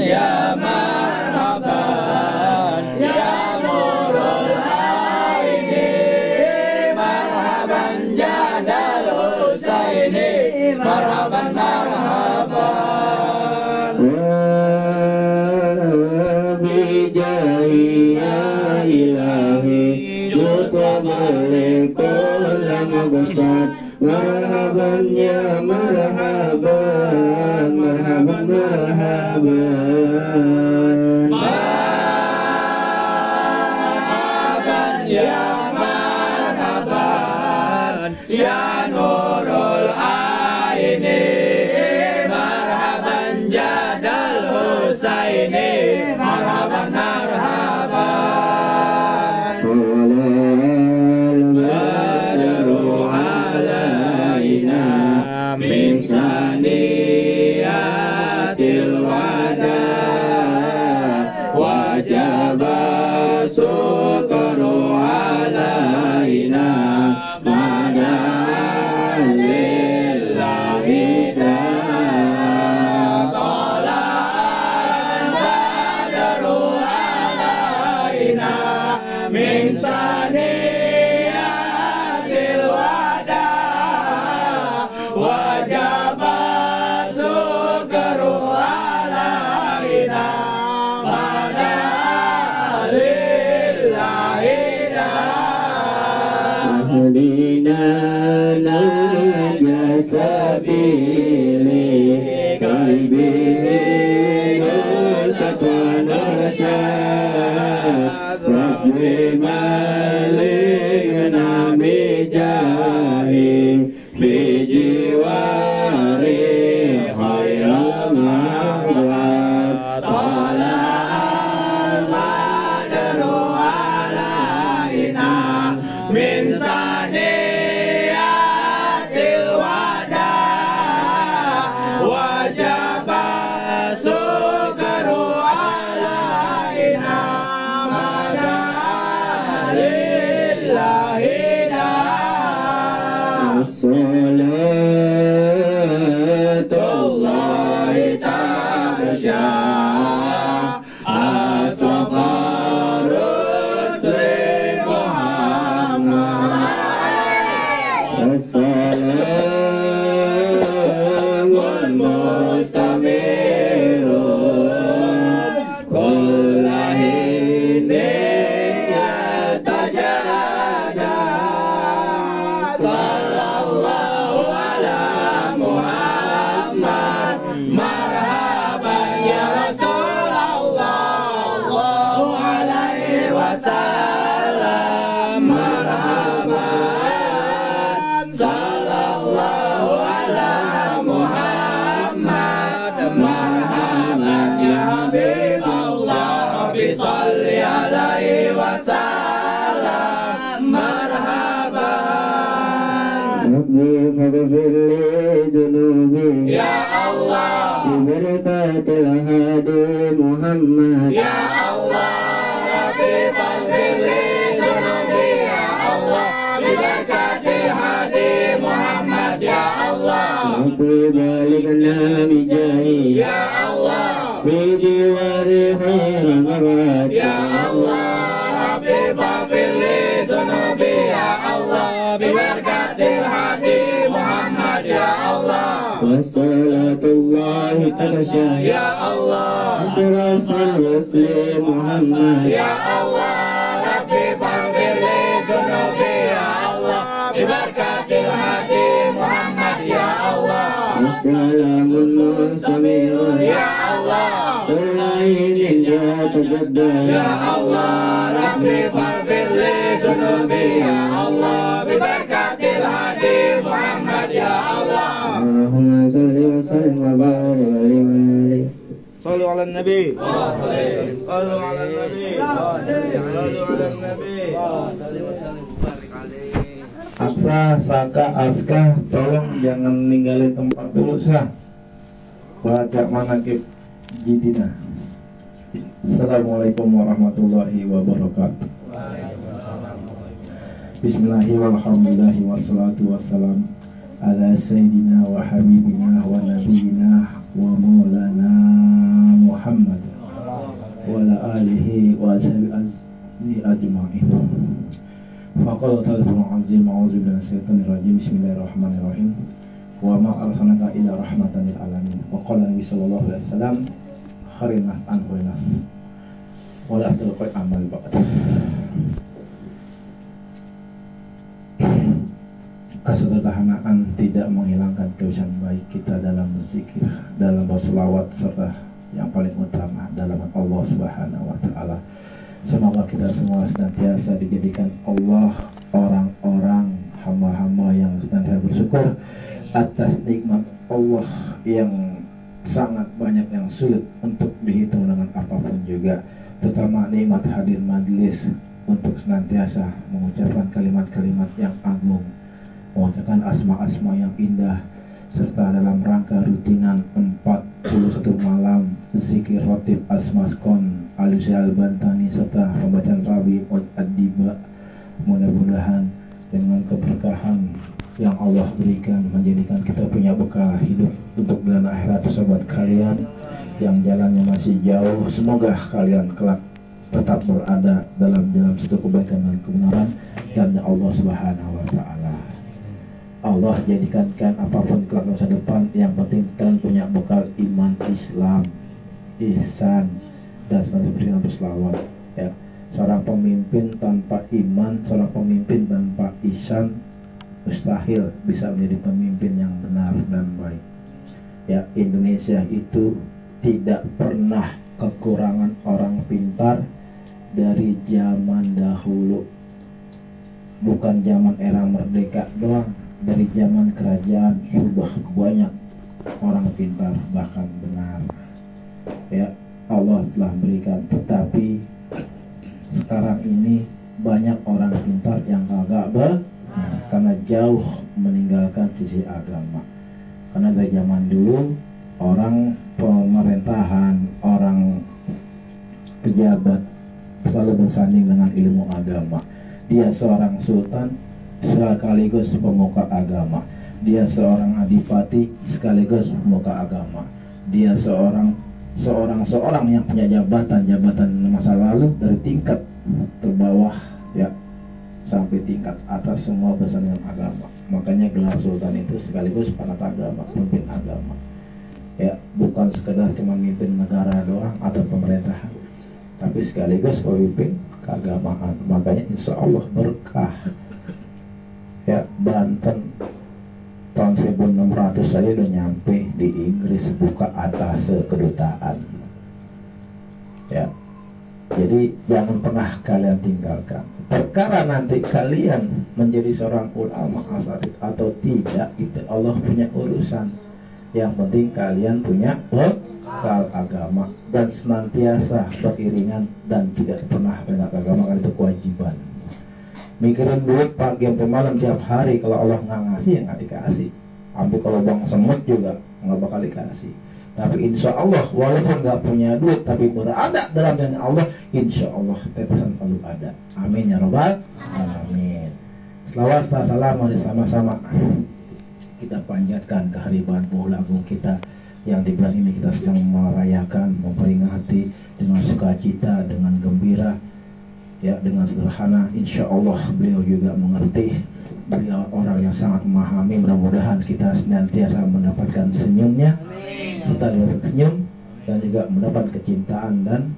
Ya marhaban ya ya marhaban, ya nurul aini, marhaban jadal husaini, marhaban marhaban. Badru alaina min saniyatil wada, wajaba syukru alaina mada lillahi ta'ala. Badru alaina min saniyatil wada, wajaba syukru alaina mada lillahi ta'ala. Ahdina naja sabili kalbi nusak wa nusyad, Rabbi malikna bijahi fi jiwari khairal ma'wad. Tala al-badru alaina min saniyatil wada, wajaba syukru alaina mada lillahi ta'ala. As-salatullahi Tasya aswaqa rusli Muhammad, Assalamun mustamirun kullahini yatajada, sallallahu ala Muhammad, marhaban ya Rasulullah, sallallahu alaihi wasallam, marhaban, sallallahu ala Muhammad, marhaban ya Habibullah, Rabbi salli alaihi wasallam, marhaban. Rabbi faghfir li dhunubi Ya Allah, bibarakatil hadi Muhammad. ya Allah, Rabbi faghfir li dhunubi, ya Allah, bibarakatil hadi Muhammad, ya Allah, Rabbi balikna bijahi ya Allah, fi jiwari khairal ma'wad. ya Allah, Rabbi faghfir li dhunubi, ya Allah, bibarakatil hadi Muhammad, ya Allah, Wassalatullahi tasya ya Allah, asyrafal rusli Muhammad. ya Allah, Rabbi faghfir li dhunubi, ya Allah, bibarakatil hadi Muhammad, ya Allah, Wassalamun mustamirun ya Allah, kullainin yatajaddad. ya Allah, Rabbi faghfir li dhunubi, ya Allah, bibarakatil hadi Muhammad, ya Allah. Allahumma salli wa sallim wa barik alaihi. Sallu ala nabi. Sallu Sallu ala nabi. Sallu ala nabi. Aksa, Saka, Aska, tolong jangan ninggalin tempat dulu, Sah. Baca manakib jidina. Assalamualaikum warahmatullahi wabarakatuh. Bismillahirrahmanirrahim. Wassalatu wassalam ala sayyidina wa habibina wa nabiyina wa maulana Muhammad wa ala alihi wa ashabihi ajma'in. Faqala ta'ala azim a'udzu billahi minasyaitonir rajim. Bismillahirrahmanirrahim. Wa ma arsalnaka illa rahmatan lil alamin. Wa qala Nabi sallallahu alaihi wasallam kharinah an khainas wa la tulqi amal ba'd. Kesederhanaan tidak menghilangkan kebiasaan baik kita dalam berzikir, dalam berselawat, serta yang paling utama dalam Allah Subhanahu wa taala. Semoga kita semua senantiasa dijadikan Allah orang-orang hamba-hamba yang senantiasa bersyukur atas nikmat Allah yang sangat banyak yang sulit untuk dihitung dengan apapun juga, terutama nikmat hadir majelis untuk senantiasa mengucapkan kalimat-kalimat yang agung, mengucapkan asma-asma yang indah, serta dalam rangka rutinan 41 malam zikir rotib asmaskon Alusi Al-Bantani serta pembacaan Rabi Ad-Diba. Mudah-mudahan dengan keberkahan yang Allah berikan menjadikan kita punya bekal hidup untuk dunia akhirat sobat kalian yang jalannya masih jauh. Semoga kalian kelak tetap berada dalam jalan satu kebaikan dan kebenaran dan Allah Subhanahu wa taala. Allah jadikan apapun kelak masa depan, yang penting kalian punya bekal iman, Islam, ihsan, dan selalu berikan berselawat. Ya, seorang pemimpin tanpa iman, seorang pemimpin tanpa ihsan mustahil bisa menjadi pemimpin yang benar dan baik. Ya, Indonesia itu tidak pernah kekurangan orang pintar dari zaman dahulu. Bukan zaman era merdeka doang, dari zaman kerajaan sudah banyak orang pintar bahkan benar. Ya, Allah telah berikan, tetapi sekarang ini banyak orang pintar yang kagak benar karena jauh meninggalkan sisi agama. Karena dari zaman dulu orang pemerintahan, orang pejabat selalu bersanding dengan ilmu agama. Dia seorang sultan sekaligus pemuka agama. Dia seorang adipati sekaligus pemuka agama. Dia seorang yang punya jabatan masa lalu dari tingkat terbawah ya sampai tingkat atas, semua bersanding dengan agama. Makanya gelar sultan itu sekaligus penata agama, pemimpin agama. Ya, bukan sekedar cuma memimpin negara doang atau pemerintahan, tapi sekaligus pemimpin keagamaan. Makanya insya Allah berkah. Ya, Banten tahun 1600 saja udah nyampe di Inggris buka atas kedutaan. Ya, jadi jangan pernah kalian tinggalkan. Perkara nanti kalian menjadi seorang ulama asatid atau tidak, itu Allah punya urusan. Yang penting kalian punya bekal agama dan senantiasa beriringan dan tidak pernah beda agama, karena itu kewajiban. Mikirin duit pagi sampai malam tiap hari, kalau Allah nggak ngasih ya nggak dikasih. Sampai kalau bang semut juga nggak bakal dikasih. Tapi insya Allah walaupun nggak punya duit tapi berada dalam jalan Allah, insya Allah tetesan selalu ada. Amin ya robbal alamin. Selawat salam mari sama-sama kita panjatkan kehadiran Maula Agung kita yang di bulan ini kita sedang merayakan, memperingati dengan sukacita, dengan gembira, ya, dengan sederhana. Insya Allah beliau juga mengerti. Beliau orang yang sangat memahami. Mudah-mudahan kita senantiasa mendapatkan senyumnya, serta senyum dan juga mendapat kecintaan dan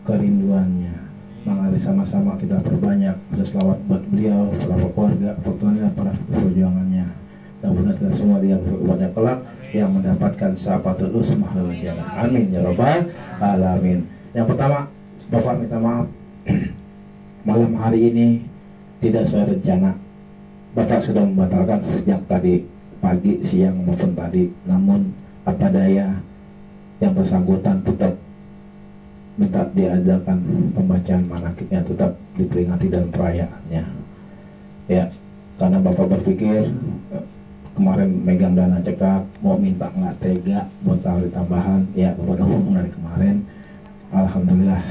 kerinduannya. Mari sama-sama kita perbanyak berselawat buat beliau, para keluarga, pertuanya, para perjuangannya. Mudah-mudahan kita semua dia berbanyak kelak yang mendapatkan syafatul usmah wal jannah. Amin ya rabbal alamin. Yang pertama, Bapak minta maaf malam hari ini tidak sesuai rencana. Bapak sudah membatalkan sejak tadi pagi, siang maupun tadi. Namun apa daya, yang bersangkutan tetap minta diadakan pembacaan manakibnya, tetap diperingati dalam perayaannya. Ya, karena Bapak berpikir kemarin megang dana cekak, mau minta nggak tega buat hari tambahan. Ya, Bapak ngomong dari kemarin, alhamdulillah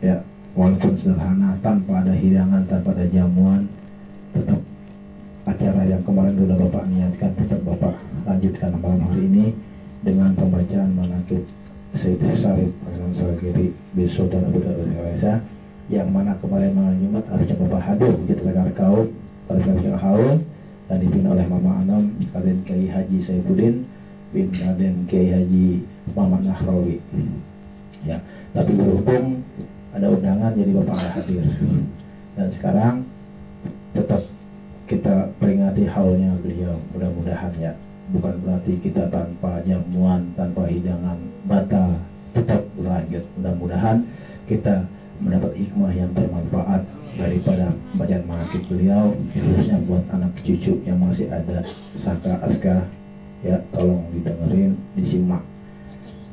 ya, walaupun sederhana, tanpa ada hidangan, tanpa ada jamuan, tetap acara yang kemarin sudah Bapak niatkan tetap Bapak lanjutkan malam hari ini dengan pembacaan manakib Sayyid Syarif Al Salgiri besok dan Abu Dawud, yang mana kemarin malam Jumat harusnya Bapak hadir di Tegar Kaum pada Tegar Haul dan dipimpin oleh Mama Anom, Raden Kiai Haji Saifuddin bin Raden Kiai Haji Muhammad Nahrawi. Ya, tapi berhubung ada undangan jadi Bapak nggak hadir. Dan sekarang tetap kita peringati haulnya beliau. Mudah-mudahan ya, bukan berarti kita tanpa jamuan, tanpa hidangan batal, tetap berlanjut. Mudah-mudahan kita mendapat hikmah yang bermanfaat daripada bacaan manaqib beliau, khususnya buat anak cucu yang masih ada saka aska, ya tolong didengerin, disimak.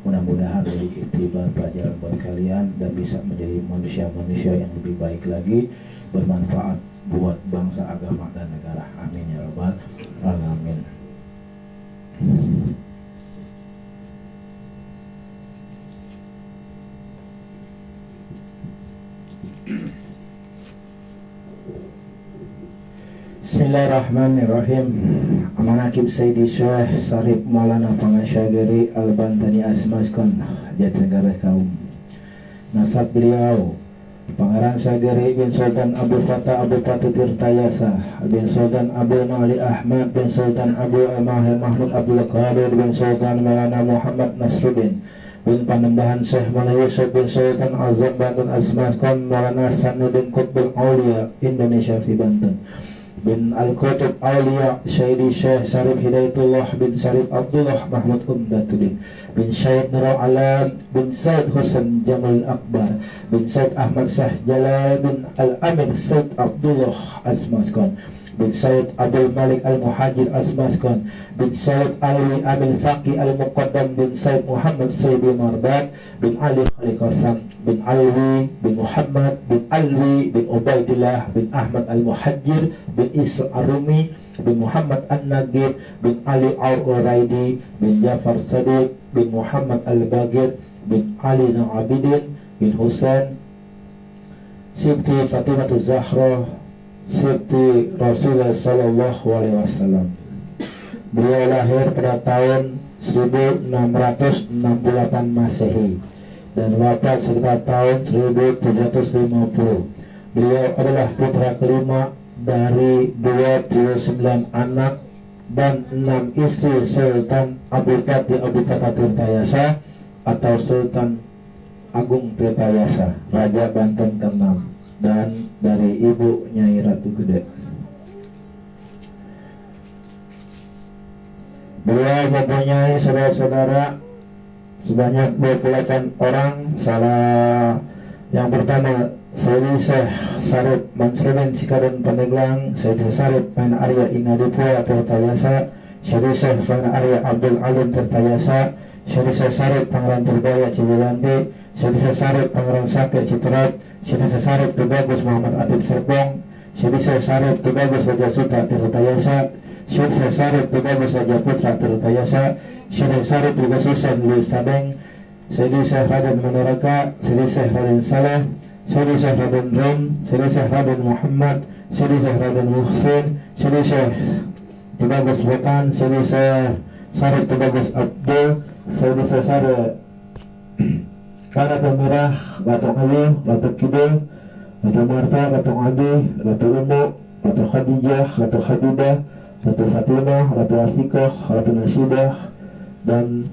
Mudah-mudahan jadi iktibar pelajaran buat kalian dan bisa menjadi manusia-manusia yang lebih baik lagi, bermanfaat buat bangsa, agama, dan negara. Amin ya rabbal alamin. Bismillahirrahmanirrahim. Manaqib Sayyidi Syekh Sarip Maulana Pangasyagiri Al-Bantani Asmaskon, Jatinegara Kaum. Nasab beliau Pangeran Sagiri bin Sultan Abu Fatah Abu Patu Tirtayasa bin Sultan Abu Mali Ahmad bin Sultan Abu Mahir Mahmud Abdul Qadir bin Sultan Maulana Muhammad Nasruddin bin Panembahan Syekh Maulana Yusuf bin Sultan Azam Banten Asmaskon Maulana Sanuddin Qutbul Aulia Indonesia fi Banten bin Al-Qutub Aulia Syahidi Syekh Sarif Hidayatullah bin Sarif Abdullah Mahmud Umdatuddin bin Syed Nurul Alam bin Said Husain Jamal Akbar bin Said Ahmad Syah Jalal bin Al-Amir Said Abdullah Asmaskon bin Said Abdul Malik Al-Muhajir Asmaskon bin Said Alwi Amil Faqi Al-Muqaddam bin Said Muhammad Sayyidi Mardad bin Ali Khali Qasam bin Alwi bin Muhammad bin Alwi bin Ubaidillah bin Ahmad Al-Muhajir bin Isa Ar-Rumi bin Muhammad An-Nagir bin Ali Al-Uraidi bin Jafar Sadiq bin Muhammad Al-Bagir bin Ali Abidin bin Husain Siti Fatimah Zahra Siti Rasulullah Sallallahu Alaihi Wasallam. Beliau lahir pada tahun 1668 Masehi dan wafat sekitar tahun 1750. Beliau adalah putra kelima dari 29 anak dan 6 istri Sultan Abu Fatih Abu Tata Tirtayasa atau Sultan Agung Tirtayasa, Raja Banten ke-6, dan dari ibu Nyai Ratu Gede. Beliau mempunyai saudara-saudara sebanyak 28 orang. Salah yang pertama Sayyidi Syekh Sarip Mansruddin Sikadon Pandeglang, Sayyidi Sarip Paina Arya Ingadipua Tirtayasa, Sayyidi Syekh Paina Arya Abdul Alim Tirtayasa, Sayyidi Syekh Sarip Pangeran Purbaya Cijanti, Sayyidi Syekh Sarip Pangeran Sakit Citrat, Sayyidi Syekh Sarip Tubagus Muhammad Atib Serpong, Sayyidi Syekh Sarip Tubagus Raja Suta Tirtayasa, Sayyidi Syekh Sarip Tubagus Raja Putra Tirtayasa, Sayyidi Sarip Tubagus Husain Lis Sadeng, Sayyidi Syekh Raden Manuraka, Sayyidi Syekh Raden Saleh, Sayyidi Syekh Raden Rum, Sayyidi Syekh Raden Muhammad, Sayyidi Syekh Raden Muhsin, Sayyidi Syekh Tubagus Wetan, Sayyidi Syekh Sarip Tubagus Abdul, Sayyidi Syekh Sarip Ratu Merah, Ratu Ali, Ratu Kidul, Ratu Marta, Ratu Adi, Ratu Umu, Ratu Khadijah, Ratu Khadidah, Ratu Fatimah, Ratu Asikoh, Ratu Nasidah, dan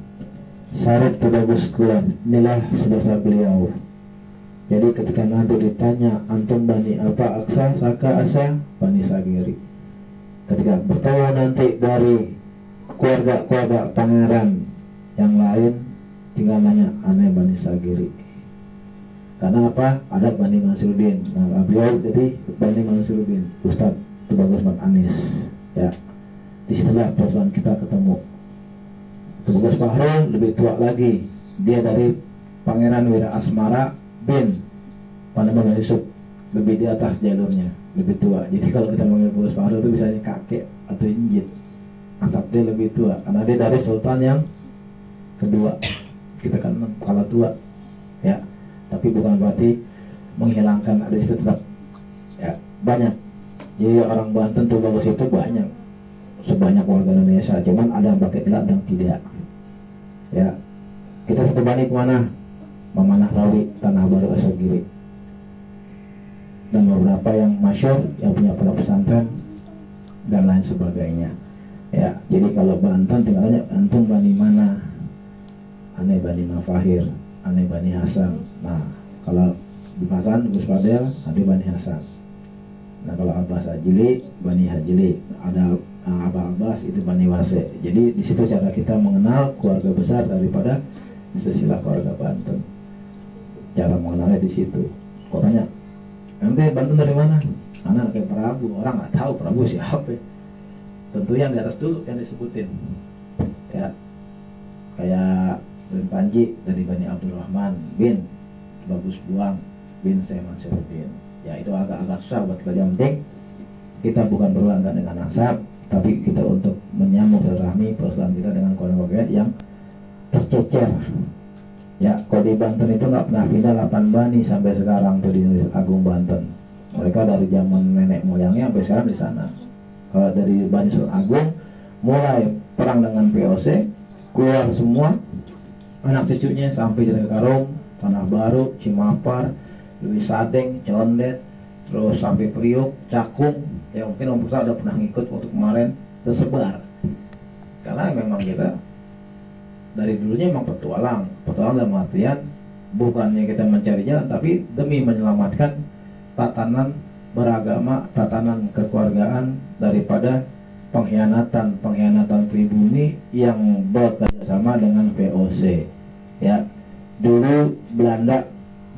Sarip Tubagus Kulan. Inilah saudara beliau. Jadi ketika nanti ditanya antum bani apa, aksa, saka, asa, bani Sagiri. Ketika bertemu nanti dari keluarga-keluarga pangeran yang lain, tinggal nanya aneh bani Sagiri. Karena apa? Ada Bani Mansuruddin. Nah, beliau jadi Bani Mansuruddin, Ustadz Tubagus Mat Anis. Ya, disitulah persoalan kita ketemu. Tubagus Fahrul lebih tua lagi. Dia dari Pangeran Wira Asmara bin Panembahan Yusuf, lebih di atas jalurnya, lebih tua. Jadi kalau kita manggil Tubagus Fahrul itu bisa kakek atau injit. Ansap dia lebih tua karena dia dari sultan yang kedua. Kita kan kalah tua, ya. Tapi bukan berarti menghilangkan ada itu tetap, ya, banyak. Jadi orang Banten Tubagus itu banyak, sebanyak warga Indonesia. Cuman ada yang pakai gelar dan tidak. Ya, kita satu bani kemana? Memanah Rawi, Tanah Baru, Asogiri, dan beberapa yang masyhur yang punya pondok pesantren dan lain sebagainya. Ya, jadi kalau Banten tinggal tanya antum bani mana? Aneh Bani Mafahir, aneh Bani Hasan. Nah, kalau di Hasan, Gus Fadel, nanti Bani Hasan. Nah, kalau Abbas Ajili, Bani Hajili. Ada Abah Abbas, itu Bani Wase. Jadi di situ cara kita mengenal keluarga besar daripada silsilah keluarga Banten. Cara mengenalnya di situ. Kau tanya, ente Banten dari mana? Anak kayak Prabu, orang nggak tahu Prabu siapa. Tentu yang di atas dulu yang disebutin, ya kayak bin Panji dari Bani Abdurrahman bin Bagus Buang bin Seman Syarudin. Ya itu agak-agak susah buat kita. Yang penting kita bukan berbangga dengan nasab, tapi kita untuk menyambung silaturahmi persaudaraan kita dengan keluarga yang tercecer. Ya, kalau di Banten itu nggak pernah pindah 8 bani sampai sekarang tuh di Agung Banten. Mereka dari zaman nenek moyangnya sampai sekarang di sana. Kalau dari Bani Sultan Agung mulai perang dengan POC, keluar semua anak cucunya sampai di Karom, Tanah Baru, Cimapar, Lewis Sadeng, Condet, terus sampai Priuk, Cakung. Ya mungkin Om Pusat udah pernah ngikut waktu kemarin, tersebar. Karena memang kita dari dulunya memang petualang dalam artian bukannya kita mencari jalan, tapi demi menyelamatkan tatanan beragama, tatanan kekeluargaan daripada pengkhianatan pribumi yang bekerjasama dengan VOC. Ya, dulu Belanda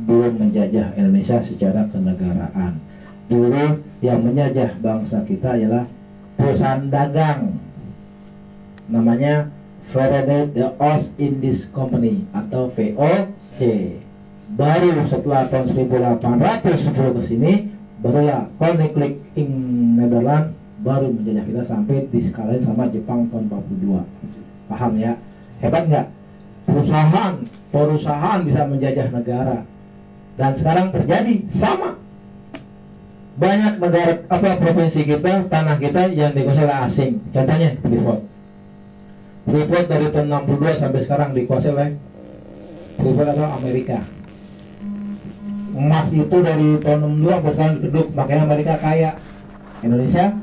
belum menjajah Indonesia secara kenegaraan. Dulu yang menjajah bangsa kita ialah perusahaan dagang, namanya Verenigd Oost Indies Company atau VOC. Baru setelah tahun 1810 ke sini, barulah Koninklijk in Nederland baru menjajah kita sampai diskalain sama Jepang tahun 42. Paham ya? Hebat nggak? Perusahaan bisa menjajah negara. Dan sekarang terjadi sama. Banyak negara provinsi kita, tanah kita yang dikuasai oleh asing. Contohnya Freeport dari tahun 62 sampai sekarang dikuasai oleh Freeport adalah Amerika. Emas itu dari tahun 62 sampai sekarang dikeduk, makanya Amerika kaya, Indonesia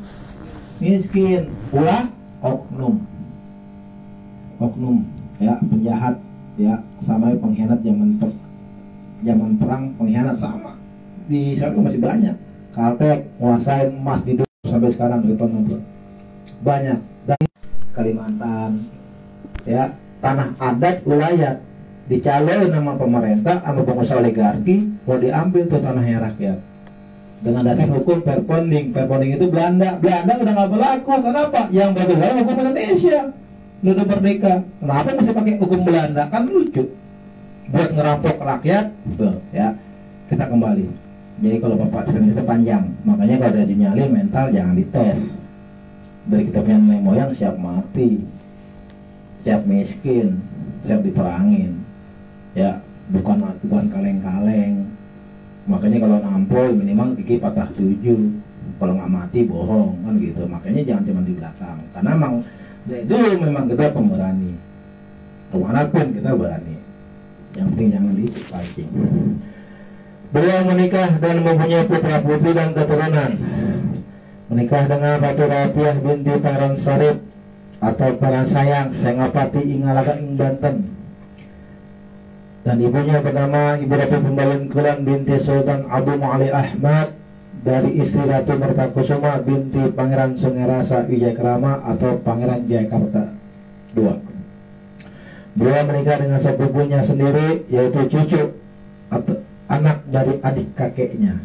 miskin. Pula oknum ya, penjahat ya, sama pengkhianat zaman perang, pengkhianat sama di sana masih banyak. Kaltek nguasain emas di sampai sekarang dari tahun 60 banyak. Dan Kalimantan ya, tanah adat wilayah dicalon nama pemerintah sama pengusaha oligarki, mau diambil tuh tanahnya rakyat dengan dasar hukum fair bonding itu Belanda udah nggak berlaku. Kenapa? Yang berlaku hukum Indonesia udah merdeka. Kenapa masih pakai hukum Belanda? Kan lucu buat ngerampok rakyat tuh ya. Kita kembali. Jadi kalau bapak cerita itu panjang, makanya kalau ada dinyali mental jangan dites. Dari kita punya nenek moyang siap mati, siap miskin, siap diperangin, ya bukan kaleng-kaleng. Makanya kalau nampol minimal gigi patah 7, kalau nggak mati bohong kan gitu. Makanya jangan cuma di belakang, karena memang dari dulu memang kita pemberani, kemanapun kita berani. Yang penting jangan dipancing. Beliau menikah dan mempunyai putra putri dan keturunan. Menikah dengan Ratu Rapiah binti Pangeran Sarip atau Pangeran Sayang Sengapati Ingalaga ing Banten. Dan ibunya bernama Ibu Ratu Pembalun Kulan binti Sultan Abu Mu'ali Ahmad dari istri Ratu Mertakusuma binti Pangeran Sungai Rasa Wijayakrama atau Pangeran Jayakarta II. Beliau menikah dengan sepupunya sendiri, yaitu cucu atau anak dari adik kakeknya.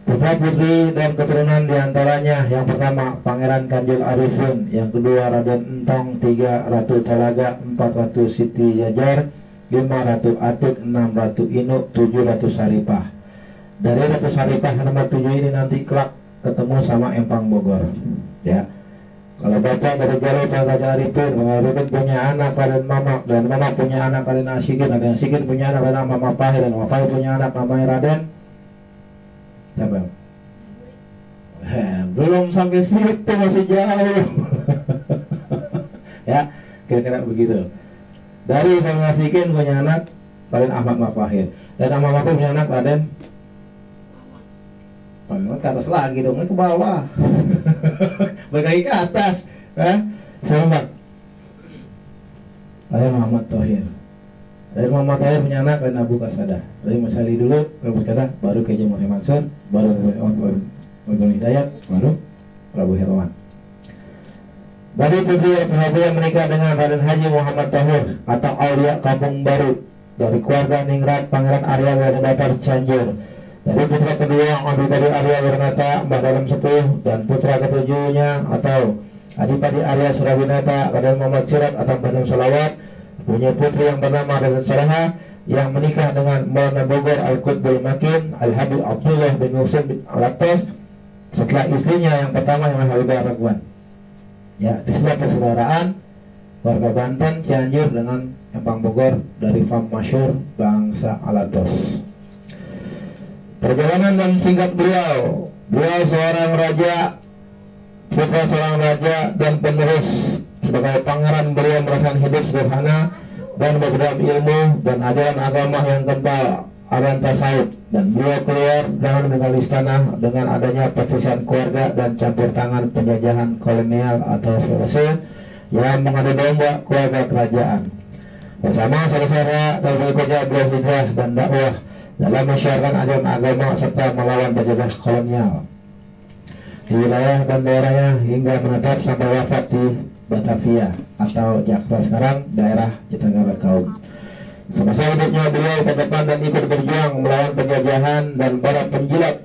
Putra putri dan keturunan diantaranya yang pertama Pangeran Kanjul Arifin, yang kedua Raden Entong, 3 Ratu Talaga, 4 Ratu Siti Yajar, 5 Ratu Atik, 6 Ratu Inuk, 7 Ratu Saripah. Dari Ratu Saripah nomor 7 ini nanti kelak ketemu sama Empang Bogor. Ya. Kalau bapak dari Garut Raja Arifin, Arifin punya anak Raden Mamak, dan Mamak punya anak Raden Asikin, Raden Asikin punya anak Raden Mama Pahir, dan Mama Pahir punya anak namanya Raden siapa? Belum sampai situ, masih jauh. Ya, kira-kira begitu. Dari Raden Asikin punya anak Raden Ahmad Mapahir, dan Mama Pahir punya anak Raden ke atas lagi dong, ke bawah. Berkali ke atas. Selamat. Raden Muhammad Thohir. Raden Muhammad Thohir punya anak Raden Abu Kasada. Dari Mas Ali dulu, Prabu Kasada, baru Kiai Muhammad Mansur, baru Raden Hidayat, baru Prabu Herwan. Dari putri Prabu yang menikah dengan Raden Haji Muhammad Thohir atau Aulia Kampung Baru dari keluarga Ningrat Pangeran Arya Raden Batar Cianjur. Jadi putra kedua Adipati Arya Wirnata Mbah Dalem Sepuh, dan putra ketujuhnya atau Adipati Arya Surawinata Raden Muhammad Sirat atau Mbah Dalem Salawat punya putri yang bernama Raden Salaha yang menikah dengan Maulana Bogor Al-Qutbul Makin Al-Habib Abdullah bin Muhsin bin Alatas setelah istrinya yang pertama yang Habibah Ragwan. Ya, disebut persaudaraan warga Banten Cianjur dengan Empang Bogor dari fam masyhur bangsa Alatos. Perjalanan dan singkat beliau seorang raja, putra seorang raja dan penerus. Sebagai pangeran beliau merasakan hidup sederhana dan beragam ilmu dan ajaran agama yang kental, ajaran tasawuf, dan beliau keluar dengan meninggal istana dengan adanya perselisihan keluarga dan campur tangan penjajahan kolonial atau VOC yang mengadu domba keluarga kerajaan. Bersama saudara dan berikutnya beliau hijrah dan dakwah dalam menyiarkan ajaran agama serta melawan penjajah kolonial di wilayah dan daerahnya hingga menetap sampai wafat di Batavia atau Jakarta sekarang, daerah Jatinegara Kaum. Semasa hidupnya beliau ke depan dan ikut berjuang melawan penjajahan dan para penjilat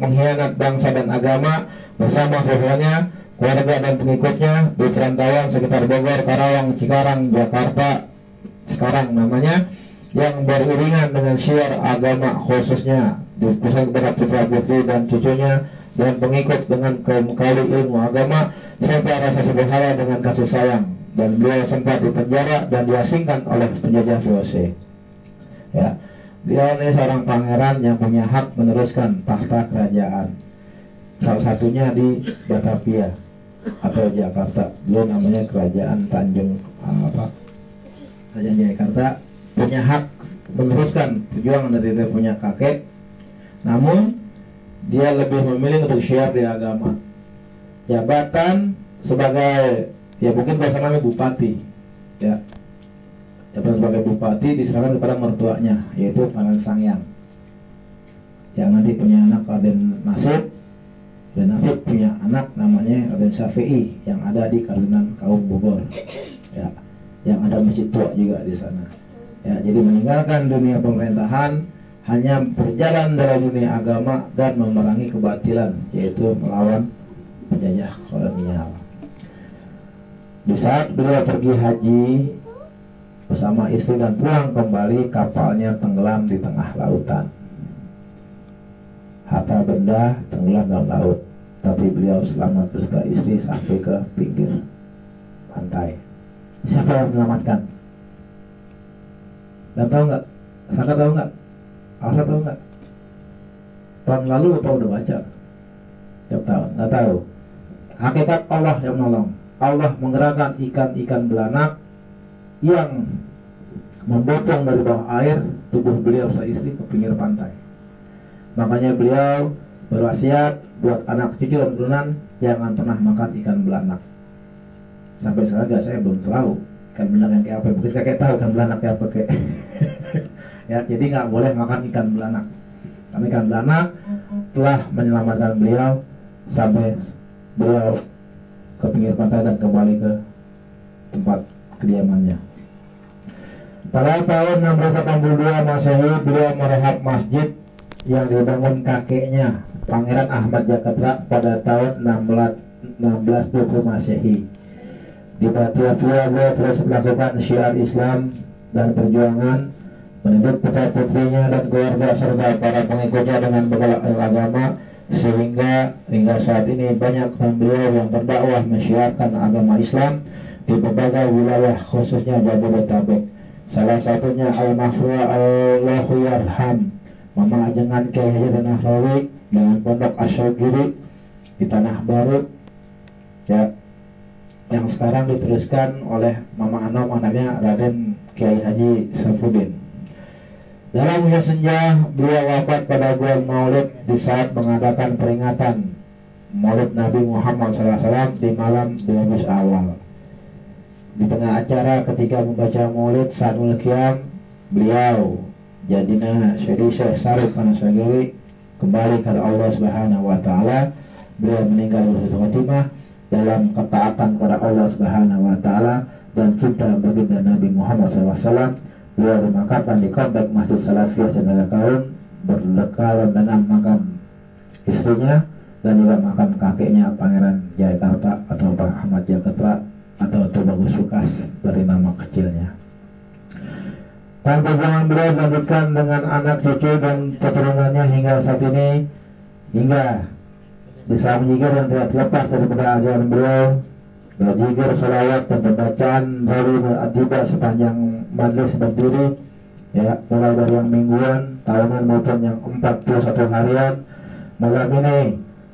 mengkhianat bangsa dan agama bersama saudaranya, keluarga dan pengikutnya di perantauan sekitar Bogor, Karawang, Cikarang, Jakarta sekarang namanya, yang beriringan dengan syiar agama khususnya dikhususkan kepada putra putri dan cucunya dan pengikut dengan kembali ilmu agama serta rasa sebahaya dengan kasih sayang, dan beliau sempat dipenjara dan diasingkan oleh penjajah VOC. Ya, beliau ini seorang pangeran yang punya hak meneruskan tahta kerajaan, salah satunya di Batavia atau Jakarta, dulu namanya Kerajaan Tanjung Kerajaan Jakarta, punya hak meneruskan perjuangan dari dia punya kakek, namun dia lebih memilih untuk syiar di agama. Jabatan sebagai, ya mungkin kalau namanya bupati, ya jabatan sebagai bupati diserahkan kepada mertuanya, yaitu Raden Sangyang, yang nanti punya anak Raden Nasib, dan Nasib punya anak namanya Raden Syafi'i yang ada di Kalinan Kaum Bogor, ya, yang ada masjid tua juga di sana. Ya, jadi meninggalkan dunia pemerintahan, hanya berjalan dalam dunia agama dan memerangi kebatilan, yaitu melawan penjajah kolonial. Di saat beliau pergi haji bersama istri dan pulang kembali, kapalnya tenggelam di tengah lautan. Harta benda tenggelam dalam laut, tapi beliau selamat beserta istri sampai ke pinggir pantai. Siapa yang menyelamatkan? Dan tahu nggak? Kakak tahu nggak? Asa tahu nggak? Tahun lalu apa udah baca? Tiap tahun, nggak tahu. Hakikat Allah yang menolong. Allah menggerakkan ikan-ikan belanak yang membopong dari bawah air tubuh beliau seistri ke pinggir pantai. Makanya beliau berwasiat buat anak cucu dan keturunan jangan pernah makan ikan belanak. Sampai sekarang saya belum tahu ikan belanak yang kayak apa. Mungkin kakek tahu ikan belanak kayak apa kayak. Ya, jadi nggak boleh makan ikan belanak. Karena ikan belanak telah menyelamatkan beliau sampai beliau ke pinggir pantai dan kembali ke tempat kediamannya. Pada tahun 682 Masehi beliau merehab masjid yang dibangun kakeknya Pangeran Ahmad Jakarta pada tahun 1620 Masehi. Di Batavia beliau terus melakukan syiar Islam dan perjuangan, mendidik putra putrinya dan keluarga serta para pengikutnya dengan bekal agama, sehingga hingga saat ini banyak teman beliau yang berdakwah mensyiarkan agama Islam di berbagai wilayah khususnya Jabodetabek. Salah satunya Al-Mahfura Allahu Yarham Mama Ajengan Kyai Haji Nahrawi dengan Pondok Asyogiri di Tanah Baru, ya, yang sekarang diteruskan oleh Mama Anom anaknya Raden Kyai Haji Saifuddin. Dalam usia senja beliau wafat pada bulan Maulid di saat mengadakan peringatan Maulid Nabi Muhammad SAW di malam 12 awal. Di tengah acara ketika membaca Maulid Sanul Qiyam, beliau jadina Syekh Sarif Panasagiri kembali kepada Allah Subhanahu wa taala. Beliau meninggal berhusnul khotimah dalam ketaatan kepada Allah Subhanahu wa taala dan cinta baginda Nabi Muhammad SAW. Beliau dimakamkan di komplek Masjid Salafiyah Jatinegara Kaum berdekatan dengan makam istrinya dan juga makam kakeknya Pangeran Jayakarta atau Pak Ahmad Jayakarta atau Tubagus Lukas dari nama kecilnya. Dan perjuangan beliau dilanjutkan dengan anak cucu dan keturunannya hingga saat ini, hingga Islam jikir yang tidak terlepas daripada ajaran beliau, berzikir, salawat dan pembacaan dari adiba sepanjang majlis berdiri, ya, mulai dari yang mingguan, tahunan maupun yang 41 harian malam ini.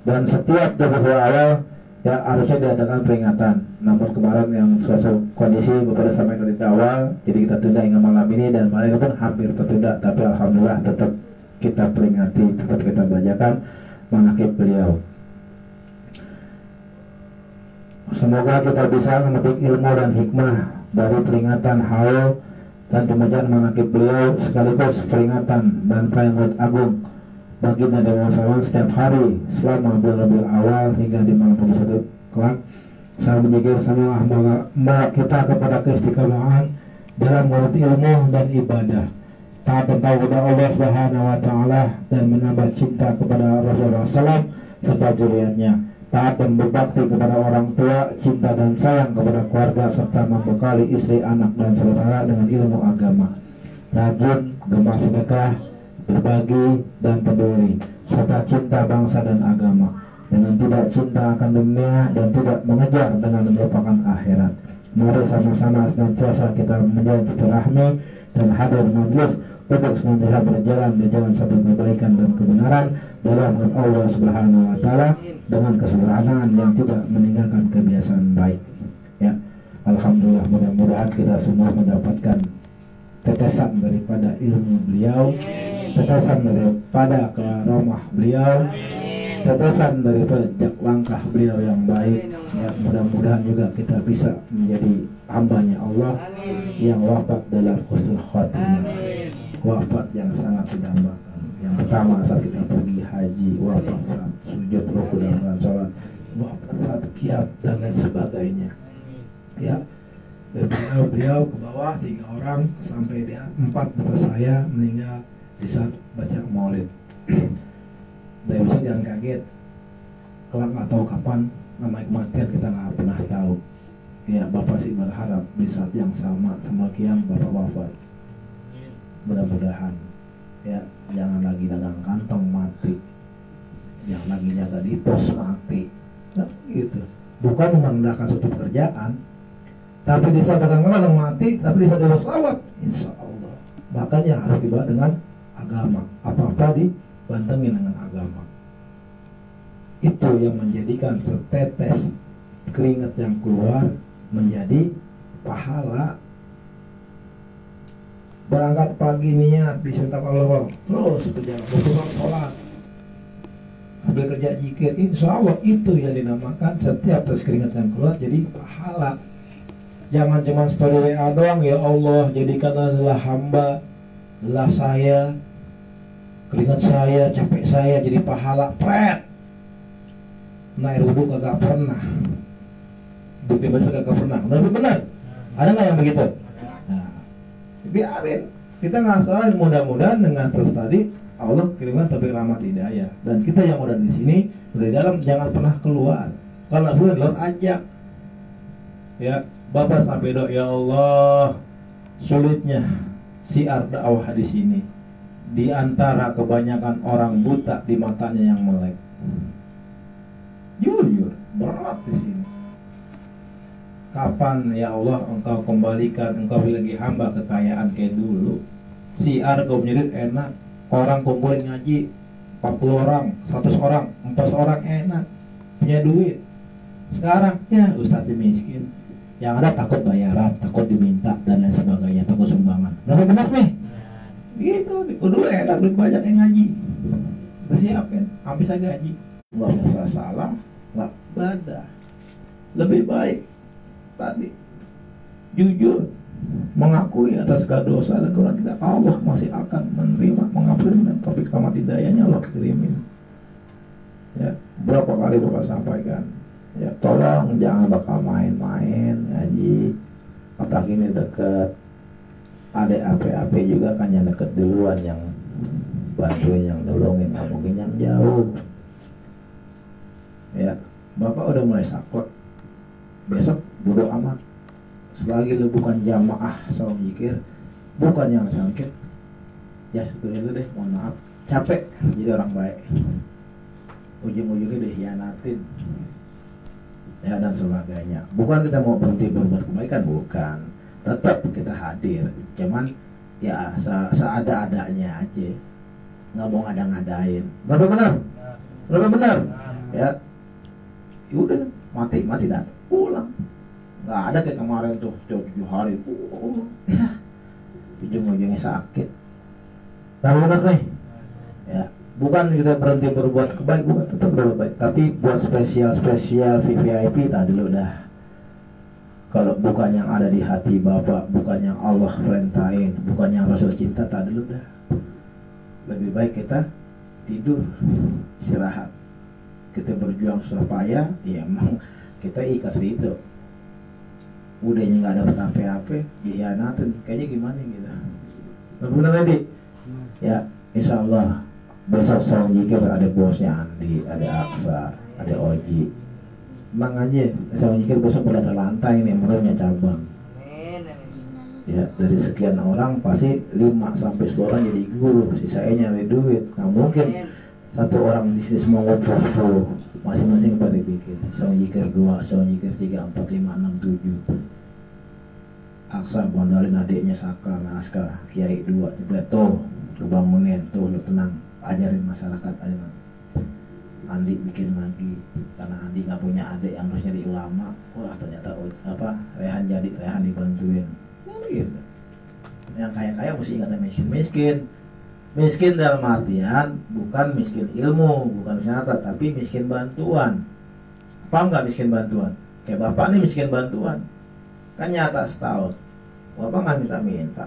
Dan setiap 20 awal ya harusnya diadakan peringatan. Namun kemarin yang suatu kondisi beberapa sampai dari awal, jadi kita tunda hingga malam ini, dan malam pun hampir tertunda. Tapi alhamdulillah tetap kita peringati, tetap kita bacakan manaqib beliau. Semoga kita bisa memetik ilmu dan hikmah dari peringatan haul dan pembacaan manaqib beliau, sekaligus peringatan dan peringatan agung baginda Nabi Muhammad setiap hari selama bulan Rabiul Awal hingga di malam 21 kelak. Saya menjikir sama hamba kita kepada keistiqomahan dalam menurut ilmu dan ibadah, taat dan taat kepada Allah Subhanahu wa taala, dan menambah cinta kepada Rasulullah SAW serta zuriatnya, taat dan berbakti kepada orang tua, cinta dan sayang kepada keluarga, serta membekali istri, anak dan saudara dengan ilmu agama, rajin, gemar sedekah, berbagi dan peduli, serta cinta bangsa dan agama, dengan tidak cinta akan dunia dan tidak mengejar dengan melupakan akhirat. Mari sama-sama senantiasa kita menjalin silaturahmi dan hadir majlis untuk senantiasa berjalan di jalan satu kebaikan dan kebenaran dalam Allah Subhanahu wa taala dengan kesederhanaan yang tidak meninggalkan kebiasaan baik. Ya, alhamdulillah, mudah-mudahan kita semua mendapatkan tetesan daripada ilmu beliau, tetesan daripada karamah beliau, tetesan daripada jejak langkah beliau yang baik. Ya, mudah-mudahan juga kita bisa menjadi hambanya Allah yang wafat dalam husnul khotimah, wafat yang sangat didambakan. Yang pertama saat kita pergi haji, wafat saat sujud ruku dan sholat, wafat saat qiyam dan lain sebagainya. Ya, dan beliau ke bawah 3 orang sampai dia 4 bapak saya meninggal di saat baca maulid. Dan bisa jangan kaget, kelak nggak tahu kapan nama kematian, kita nggak pernah tahu. Ya, bapak sih berharap di saat yang sama qiyam bapak wafat. Mudah-mudahan ya, jangan lagi dagang kantong mati, jangan lagi jaga di pos mati, nah, gitu. Bukan memandangkan suatu pekerjaan, tapi di saat dagang kantong mati, tapi di saat selamat, insya Allah. Makanya harus dibawa dengan agama, apa-apa dibantengin dengan agama. Itu yang menjadikan setetes keringat yang keluar menjadi pahala. Berangkat pagi niat disertakan Allah, terus berjalan sholat, sambil kerja zikir, insya Allah itu yang dinamakan setiap tetes keringat yang keluar jadi pahala. Jangan cuma story WA doang, ya Allah jadikanlah hamba, lelah saya, keringat saya, capek saya jadi pahala. Pret, naik wudhu kagak pernah, bukti besar kagak pernah. Benar? Ada nggak yang begitu? Biarin, kita ngasain, mudah-mudahan dengan terus tadi Allah kirimkan taufik rahmat hidayah, dan kita yang udah di sini udah di dalam jangan pernah keluar. Kalau boleh keluar ajak ya, Bapak sampai doa, ya Allah, sulitnya siar dakwah di sini, di antara kebanyakan orang buta di matanya yang melek. Jujur berat di sini. Kapan ya Allah engkau kembalikan, engkau lagi hamba kekayaan kayak dulu. Siar kau menjadi enak, orang kumpulin ngaji 40 orang, 100 orang, 400 orang enak, punya duit. Sekarang ya ustadz miskin, yang ada takut bayaran, takut diminta dan lain sebagainya, takut sumbangan. Benar nih? Gitu, dulu enak, duit banyak yang ngaji, udah siapin, habis aja gaji, nggak usah salah, nggak badah. Lebih baik tadi jujur mengakui atas segala dosa dan kurang kita, Allah masih akan menerima, mengampuni dengan taufik rahmat hidayahnya Allah kirimin. Ya, berapa kali Bapak sampaikan, ya tolong jangan bakal main-main ngaji, apalagi ini deket. Ada AP juga kan yang deket duluan yang bantuin yang nolongin, nggak mungkin yang jauh. Ya, bapak udah mulai sakit, besok bodo amat. Selagi lu bukan jamaah saum zikir, bukan yang sakit, ya itu deh, mohon maaf, capek jadi orang baik, ujung-ujungnya dihianatin, ya dan sebagainya. Bukan kita mau berhenti berbuat kebaikan, bukan, tetap kita hadir, cuman ya seada-adanya aja, nggak mau ngada-ngadain. Berapa benar? Berapa benar? Ya, udah mati datang pulang. Nggak ada kayak kemarin tuh 7 hari, ya ujung-ujungnya sakit. Berapa benar nih? Ya, bukan kita berhenti berbuat kebaikan, bukan, tetap berbuat baik, tapi buat spesial VIP tadi dulu dah. Kalau bukan yang ada di hati Bapak, bukan yang Allah perintahin, bukan yang Rasul cinta, tak dulu dah. Lebih baik kita tidur, istirahat. Kita berjuang susah payah, ya emang kita ikhlas itu. Udahnya nggak dapat apa-apa, dihianatin, kayaknya gimana gitu. Benar tadi? Ya, insya Allah besok saum zikir ada bosnya Andi, ada Aksa, ada Oji. Emang aja, saum zikir besok udah ada lantai nih, menurutnya cabang. Ya, dari sekian orang pasti 5-10 orang jadi guru, sisanya nyari duit. Nggak mungkin satu orang di sini semua ngobrol, masing-masing pada bikin saum zikir 2, saum zikir 3, 4, 5, 6, 7. Aksa modalin adiknya Saka, Naskah, Kiai 2, jebret tuh, kebangunin tuh, lu tenang, ajarin masyarakat aja. Andi bikin lagi, karena Andi nggak punya adik yang harus jadi ulama. Wah ternyata Rehan dibantuin. Gitu. Yang kaya mesti ingat miskin dalam artian bukan miskin ilmu, bukan miskin harta, tapi miskin bantuan. Apa enggak miskin bantuan? Kayak bapak nih miskin bantuan, kan nyata setahun. Bapak nggak minta,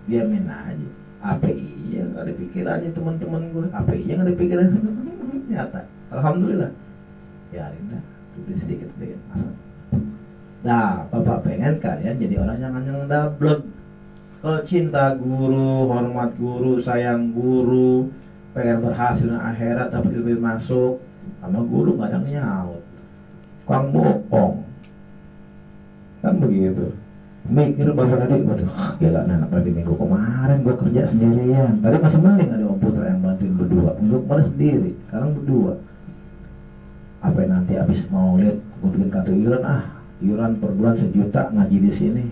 dia minta aja. Apa iya nggak ada pikirannya teman-teman gue? Apa iya nggak ada pikirannya teman-teman? Nyata. Alhamdulillah. Ya indah, tulis sedikit deh asal. Nah, bapak pengen kalian jadi orang yang dablek. Kalau cinta guru, hormat guru, sayang guru, pengen berhasil di akhirat dapat lebih masuk, sama guru nggak ada nyaut. Kang bohong. Kan begitu. Mikir bapak tadi, waduh, gila anak pada minggu kemarin gue kerja sendirian. Tadi masih mending ada Om Putra yang bantuin berdua. Minggu kemarin sendiri, sekarang berdua. Apa nanti habis mau lihat, gue bikin kartu iuran per bulan 1 juta ngaji di sini.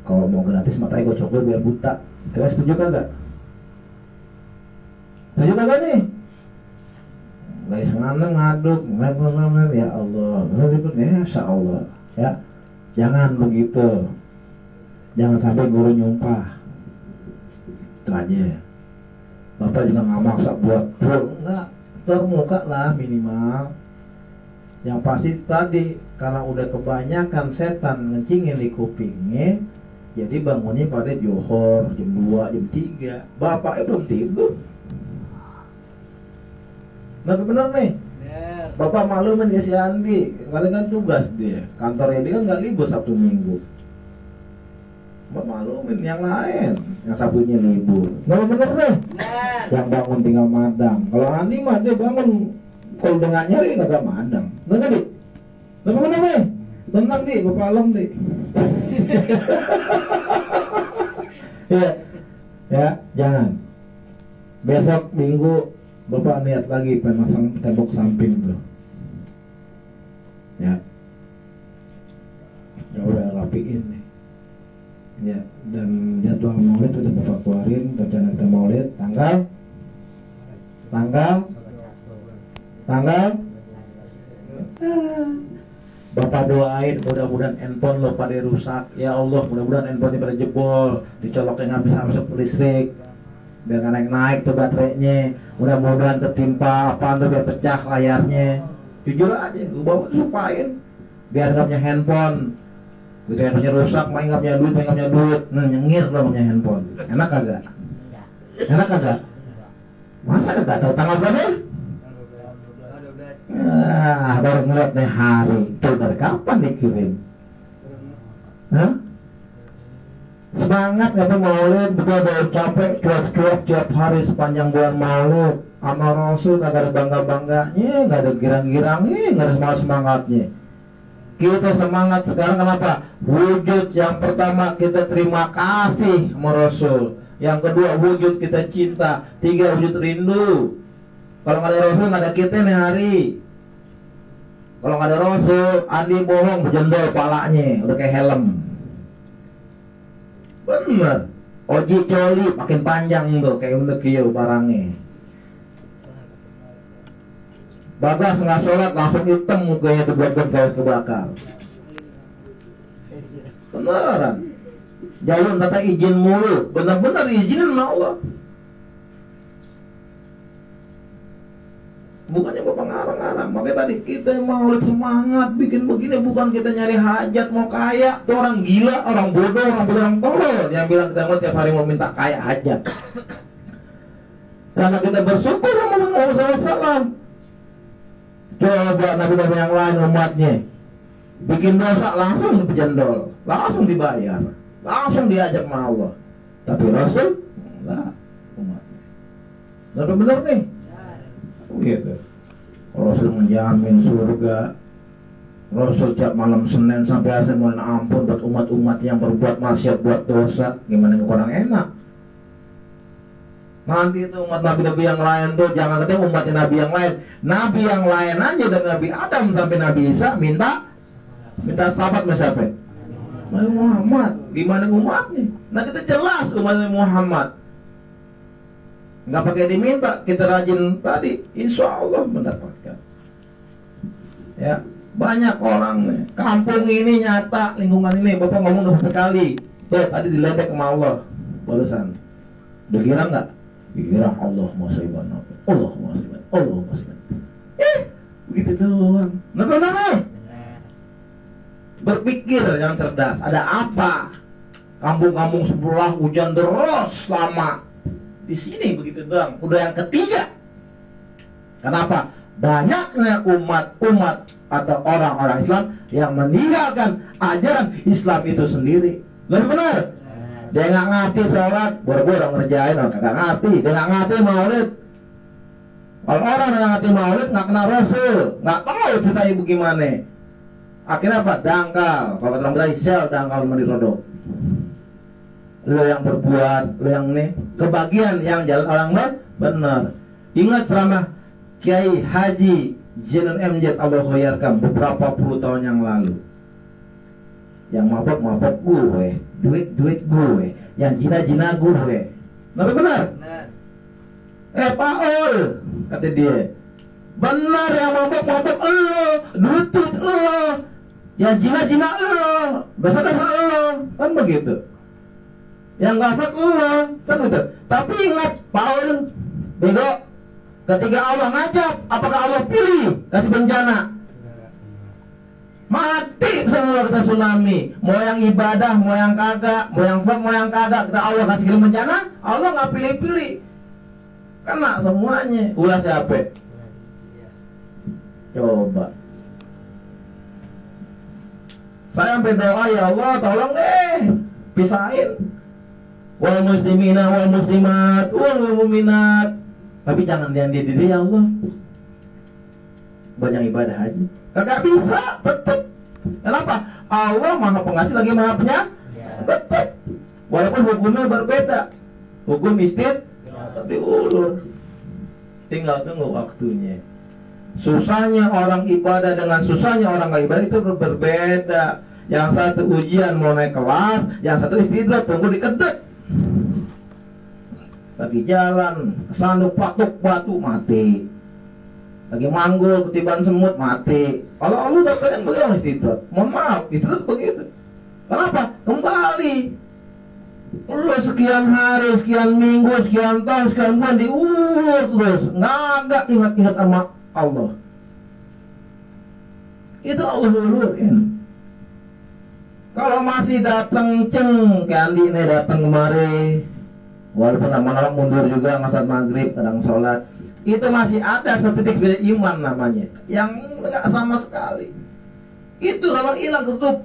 Kalau mau gratis makanya gue coba biar buta. Kalian setuju kagak? Setuju kagak nih? Dari sengaja ngaduk, ya Allah, insya Allah, ya. Jangan begitu. Jangan sampai guru nyumpah. Itu aja. Bapak juga nggak maksa buat enggak, termuka lah minimal. Yang pasti tadi karena udah kebanyakan setan ngencingin di kupingnya, jadi bangunnya pada johor jam 2, jam 3. Bapaknya belum tidur. Bener nih. Bapak maklumin ya si Andi, kalian kan tugas dia, kantornya dia kan nggak libur Sabtu Minggu. Bapak maklumin yang lain, yang Sabtunya libur. Nggak bener deh. Yang bangun tinggal madang. Kalau Andi mah dia bangun, kalau dengan nyari nggak madang. Nggak dik? Nggak bener deh. Tenang dik, Bapak alam dik. Ya, jangan. Besok Minggu Bapak niat lagi pemasang tembok samping tuh. Ya. Ya udah rapiin nih. Ya, dan jadwal maulid udah Bapak keluarin, rencana kita maulid tanggal Bapak doain mudah-mudahan handphone lo pada rusak. Ya Allah, mudah-mudahan handphonenya pada jebol, dicoloknya nggak bisa masuk listrik. Biar nggak naik tuh baterainya, mudah-mudahan tertimpa apa tuh biar pecah layarnya. Jujur aja, lu bawa supain biar nggak punya handphone. Gitu handphonenya rusak, main nggak punya duit, nah nyengir lo punya handphone. Enak kagak? Enak kagak? Masa kagak tahu tanggal berapa? Baru ngeliat nih hari tuh dari kapan dikirim? Hah? Semangat apa maulid, betul baru capek cuap-cuap tiap hari sepanjang bulan maulid. Amal Rasul kagak ada bangga-bangganya, nggak ada girang-girangnya, nggak ada semangat-semangatnya. Kita semangat sekarang kenapa? Wujud yang pertama kita terima kasih sama Rasul. Yang kedua wujud kita cinta. Tiga wujud rindu. Kalau nggak ada Rasul nggak ada kita nih hari. Kalau nggak ada Rasul, Andi bohong berjendol palanya, udah kayak helm. Bener. Oji coli makin panjang tuh kayak udah kieu barangnya. Bagas nggak sholat langsung hitam mukanya dibuat-buat kayak kebakar. Beneran. Jalur kata izin mulu, benar-benar izinin sama Allah. Bukannya bapak ngarang-ngarang. Makanya tadi kita maulid semangat bikin begini, bukan kita nyari hajat mau kaya. Itu orang gila, orang bodoh, orang tolol yang bilang kita mau tiap hari mau minta kaya hajat. Karena kita bersyukur sama Muhammad SAW. Coba nabi-nabi yang lain umatnya bikin dosa langsung dipejendol, langsung dibayar, langsung diajak sama Allah. Tapi Rasul enggak, umatnya. Benar nih. Gitu. Rasul menjamin surga. Rasul tiap malam Senin sampai akhir mohon ampun buat umat-umat yang berbuat maksiat, buat dosa. Gimana kurang enak? Nanti itu umat nabi-nabi yang lain tuh jangan ketemu umat nabi yang lain. Nabi yang lain aja dari Nabi Adam sampai Nabi Isa minta sahabat sama siapa? Nabi Muhammad. Gimana umatnya? Nah kita jelas umat Nabi Muhammad. Nggak pakai diminta, kita rajin tadi, insya Allah mendapatkan. Ya, banyak orang nih. Kampung ini nyata, lingkungan ini, bapak ngomong 2 kali. Tuh tadi diledek sama Allah barusan. Udah kira nggak? Dikira Allahumma sholli ala Allahumma sholli Allahumma sholli. Begitu doang. Nah, berpikir yang cerdas. Ada apa? Kampung-kampung sebelah hujan deras lama. Di sini begitu doang. Udah yang ketiga. Kenapa? Banyaknya umat atau orang-orang Islam yang meninggalkan ajaran Islam itu sendiri. Benar. Dia nggak ngerti sholat, boro-boro ngerjain, orang kagak ngerti. Dia nggak ngerti maulid. Kalau orang yang nggak ngerti maulid, nggak kenal Rasul, nggak tahu kita ibu gimana. Akhirnya apa? Dangkal. Kalau kata orang Betawi, sel dangkal mandi rodok. Lo yang berbuat, lo yang nih kebagian yang jalan orang benar. Ingat selama Kiai Haji Zainul MZ Allah khairkan beberapa puluh tahun yang lalu. Yang mabok gue, duit gue, yang jina gue. Benar? Pak Ol, kata dia. Benar yang mabok elo, duit elo, yang jina elo, dosa elo, kan begitu. Yang gasat elo, kan begitu. Tapi ingat, Pak Ol, bego. Ketika Allah ngajak, apakah Allah pilih kasih bencana? Mati semua kita tsunami. Mau yang ibadah, mau yang kagak, mau yang fak, mau yang kagak. Kita Allah kasih kirim bencana, Allah nggak pilih-pilih. Kena semuanya. Ulah siapa? Coba. Saya sampai doa, ya Allah tolong deh pisahin wal muslimina wal muslimat wal mu'minat. Tapi jangan yang diri ya Allah. Banyak ibadah aja. Kagak bisa, tetep. Kenapa? Allah maha pengasih lagi maha penyayang. Tetep. Walaupun hukumnya berbeda. Hukum istid tapi ulur. Tinggal tunggu waktunya. Susahnya orang ibadah dengan susahnya orang gak ibadah itu berbeda. Yang satu ujian mau naik kelas, yang satu istirahat tunggu di kedek. Lagi jalan, kesandung patuk batu mati. Lagi manggul ketiban semut mati. Kalau Allah udah pengen bagaimana istirahat? Mohon maaf, istirahat begitu. Kenapa? Kembali. Lu sekian hari, sekian minggu, sekian tahun, sekian bulan diulur terus. Nggak ingat-ingat sama Allah. Itu Allah ulurin. Kalau masih datang ceng, kayak Andi nih datang kemari, walaupun lama-lama mundur juga ngasar maghrib, kadang sholat, itu masih ada setitik beda iman namanya, yang nggak sama sekali. Itu kalau hilang tutup,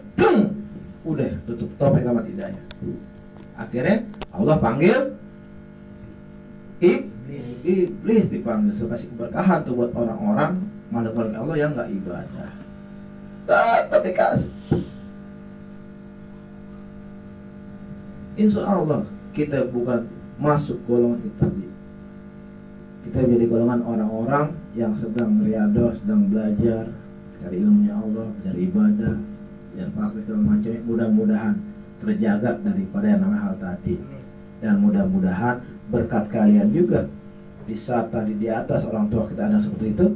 udah tutup topeng sama tidaknya. Akhirnya Allah panggil iblis dipanggil, so kasih keberkahan tuh buat orang-orang makhluk Allah yang nggak ibadah. Tapi kasih. Insya Allah kita bukan masuk golongan itu tadi. Kita jadi golongan orang-orang yang sedang riadah, sedang belajar cari ilmunya Allah, cari ibadah, dan praktik segala macamnya. Mudah-mudahan terjaga daripada yang namanya hal tadi. Dan mudah-mudahan berkat kalian juga di saat tadi di atas orang tua kita ada seperti itu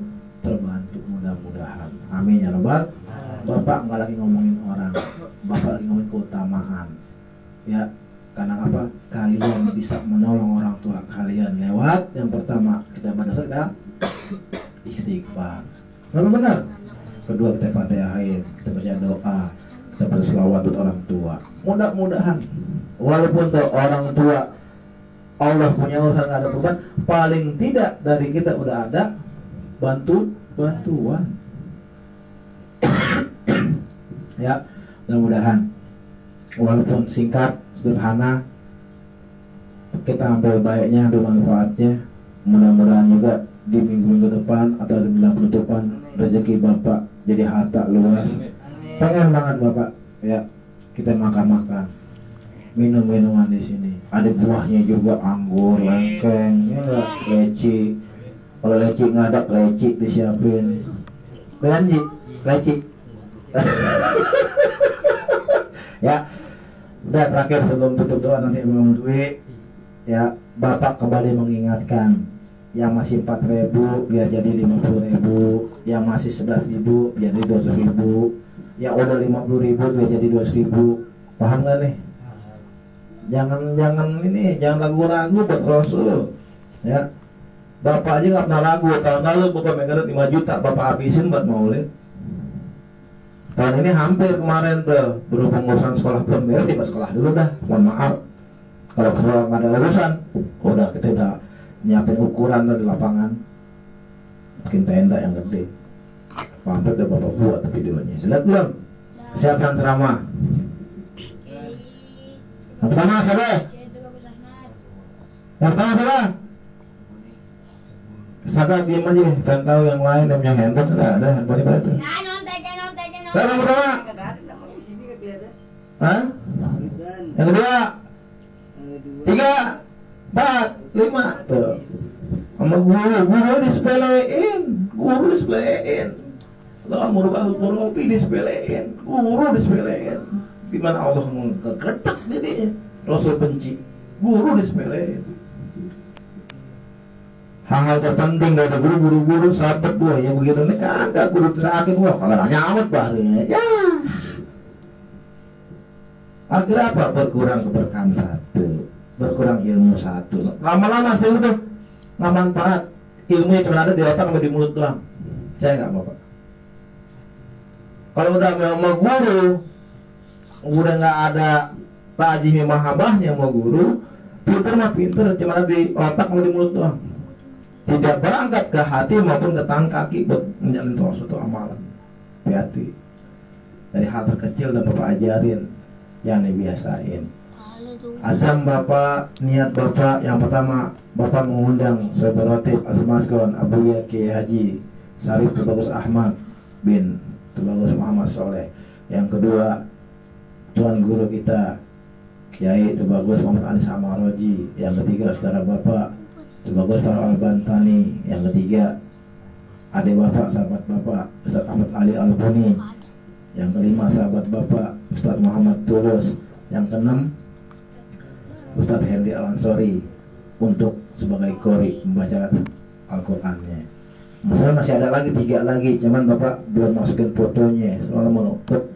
terbantu, mudah-mudahan. Amin ya rabbal. Bapak nggak lagi ngomongin orang, bapak lagi ngomongin keutamaan. Ya, karena apa? Kalian bisa menolong orang tua kalian lewat yang pertama kita baca istighfar. Benar-benar. Kedua kita fatihain, kita baca doa, kita berselawat buat orang tua. Mudah-mudahan walaupun tuh orang tua Allah punya urusan nggak ada beban, paling tidak dari kita udah ada bantuan. Ya, mudah-mudahan walaupun singkat, sederhana, kita ambil baiknya, ambil manfaatnya. Mudah-mudahan juga di minggu-minggu depan atau di bulan penutupan rezeki Bapak jadi harta luas. Pengen banget Bapak ya kita makan-makan, minum-minuman di sini. Ada buahnya juga, anggur, lengkeng, ya enggak, leci. Kalau leci nggak ada, leci disiapin. Janji, leci. Ya, udah terakhir sebelum tutup doa nanti Imam Dwi, ya Bapak kembali mengingatkan yang masih 4.000 biar jadi 50.000, yang masih 11.000 biar jadi 200.000, yang udah 50.000 biar jadi 200.000. Paham gak nih? Jangan ragu-ragu buat Rasul. Ya, Bapak aja nggak pernah ragu. Tahun lalu Bapak megang 5 juta, Bapak habisin buat maulid. Tahun ini hampir kemarin tuh berhubung urusan sekolah belum beres, tiba sekolah dulu dah. Mohon maaf. Kalau nggak ada urusan, udah kita udah nyiapin ukuran di lapangan, bikin tenda yang gede. Hampir udah Bapak buat videonya. Sudah belum? Siapa yang ceramah? Yang pertama siapa? Yang pertama siapa? Saka diem aja, kan tahu yang lain yang punya handphone sudah ada handphone di mana? Siapa yang pertama? Hah? Yang kedua? 3, 4, 5 tuh. Sama guru disepelein. Lah murubi disepelein. Guru disepelein. Gimana Allah kegetak jadinya. Rasul benci. Guru disepelein. Hal-hal terpenting dari guru sahabat gua yang begitu nih kagak guru terakhir gua kagak nanya amat barunya. Ya. Agar apa? Berkurang keberkahan satu, berkurang ilmu satu. Lama-lama sih udah nggak manfaat. Ilmunya cuma ada di otak sama di mulut doang. Saya nggak Bapak. Kalau udah sama guru, udah nggak ada tajimi mahabahnya sama guru, pinter mah pinter, cuma ada di otak sama di mulut doang. Tidak berangkat ke hati maupun ke tangan kaki buat menjalin suatu amalan. Hati-hati. Dari hal terkecil dan Bapak ajarin, jangan dibiasain. Azam Bapak, niat Bapak yang pertama, Bapak mengundang Saudara Ratib Asmaskon Abuya Kiai Haji Syarif Tubagus Ahmad bin Tubagus Muhammad Soleh. Yang kedua, Tuan Guru kita Kiai Tubagus Muhammad Anis Amaroji. Yang ketiga, Saudara Bapak Tubagus Farah Al-Bantani. Yang ketiga, adik Bapak, sahabat Bapak Ustaz Ahmad Ali Al-Buni. Yang kelima, sahabat Bapak Ustaz Muhammad Tulus. Yang keenam, Ustaz Henry Al-Ansori untuk sebagai qori membaca Al-Qur'annya. Masalah masih ada lagi 3 lagi, cuman Bapak belum masukin fotonya. Soalnya mau put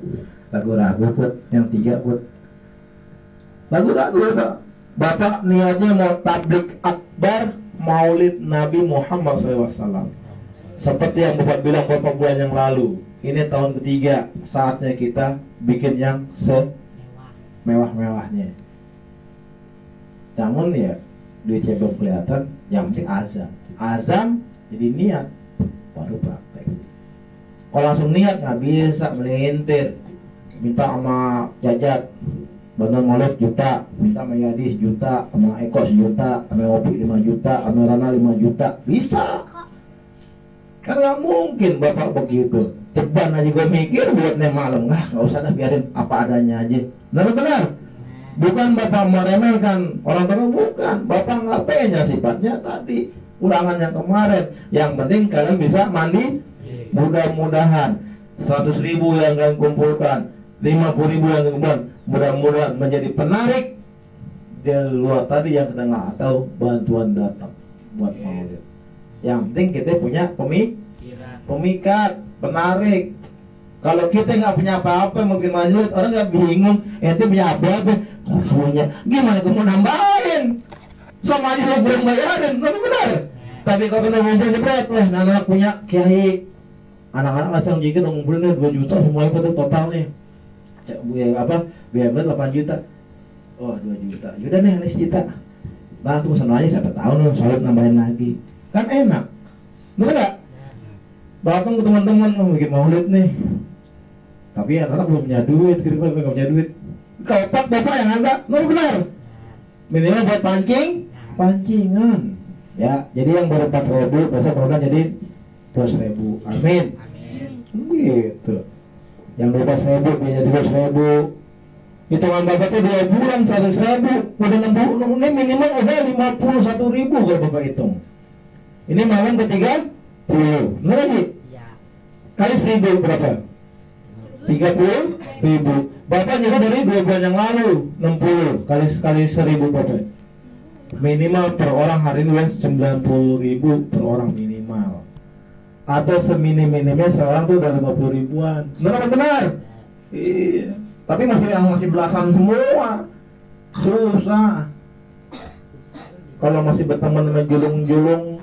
ragu-ragu put, yang 3 put ragu-ragu Bapak. Bapak niatnya mau tablik akbar Maulid Nabi Muhammad SAW. Seperti yang Bapak bilang beberapa bulan yang lalu. Ini tahun ketiga, saatnya kita bikin yang semewah-mewahnya. Namun ya duitnya belum kelihatan, yang penting azam jadi niat, baru praktek. Kalau langsung niat nggak bisa, melintir, minta sama jajat, Bener Maulid juta, minta sama Yadi juta, sama Eko sejuta, sama Opi 5 juta, sama Rana 5 juta, bisa. Kan nggak mungkin bapak begitu. Ceban aja gue mikir buat nih malam, nggak usah dah, biarin apa adanya aja. Benar-benar. Bukan bapak meremehkan orang tua, bukan. Bapak ngapainya sifatnya tadi ulangan yang kemarin. Yang penting kalian bisa mandi. Mudah-mudahan 100.000 yang kalian kumpulkan, 50.000 yang kumpulkan, mudah-mudahan menjadi penarik di luar tadi yang kita nggak tahu bantuan datang buat maulid. Yang penting kita punya pemikat, penarik. Kalau kita nggak punya apa-apa mungkin maulid, orang nggak bingung. Ente punya apa-apa? Punya. Gimana kamu nambahin? Sama aja lo kurang bayarin, tapi benar. Tapi kalau kita ngumpul jebret, anak-anak punya kiai, anak-anak langsung jikit ngumpulin 2 juta semuanya pada totalnya. Biaya 8 juta. Oh 2 juta. Yaudah nih ini 1 juta. Nah tunggu sana aja siapa tahu nih solid nambahin lagi. Kan enak. Bener gak? Datang ke teman-teman mau bikin maulid nih. Tapi anak-anak belum punya duit, kira-kira belum punya duit. Kalau bapak yang ada, benar. Minimal buat pancingan. Ya, jadi yang baru 4.000 besok program jadi 12.000. Amin. Gitu. Yang 12.000 dia jadi 12.000. Hitungan bapak tuh 2 bulan 100.000. Udah 60, ini minimal udah 51.000 kalau bapak hitung. Ini malam ketiga 10. Benar sih? Kali 1.000 berapa? 30.000. Bapak nyuruh dari 2 bulan yang lalu 60 kali 1.000 bapak. Minimal per orang hari ini 90.000 per orang minimal. Atau seminim-minimnya seorang tuh udah 50 ribuan. Benar. Iya. Tapi masih belasan semua. Susah. Kalau masih berteman dengan julung-julung,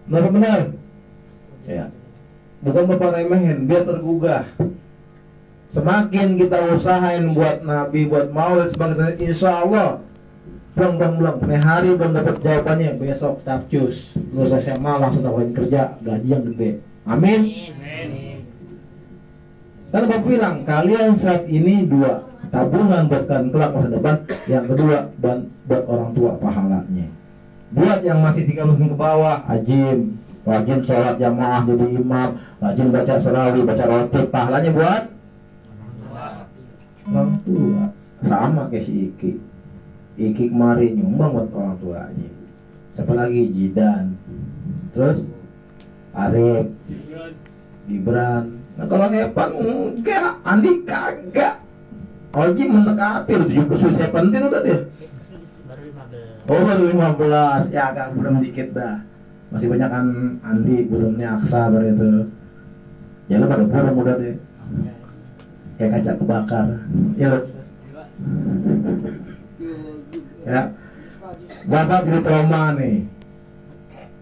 benar. Ya. Bukan bapak remehin, biar tergugah. Semakin kita usahain buat Nabi, buat maulid sebagainya, insya Allah belum nih hari belum dapat jawabannya, besok capcus lulus SMA langsung tawarin kerja gaji yang gede. Amin. Karena bapak bilang kalian saat ini 2 tabungan buat kalian kelak masa depan, yang kedua buat orang tua pahalanya. Buat yang masih 3 musim ke bawah, rajin sholat jamaah jadi imam, rajin baca serawi, baca rotib, pahalanya buat orang tua. Sama kayak si Iki kemarin nyumbang buat orang tuanya. Siapa lagi? Jidan. Terus Arif, Gibran. Nah kalau Epan enggak, Andi kagak. Oji mendekati 70 saya penting udah deh. Baru 15. Ya agak belum dikit dah. Masih banyak kan Andi, belumnya Aksa baru itu. Ya lu pada burung udah deh. Kayak kaca kebakar. Ya lo. Ya. Bapak jadi trauma nih.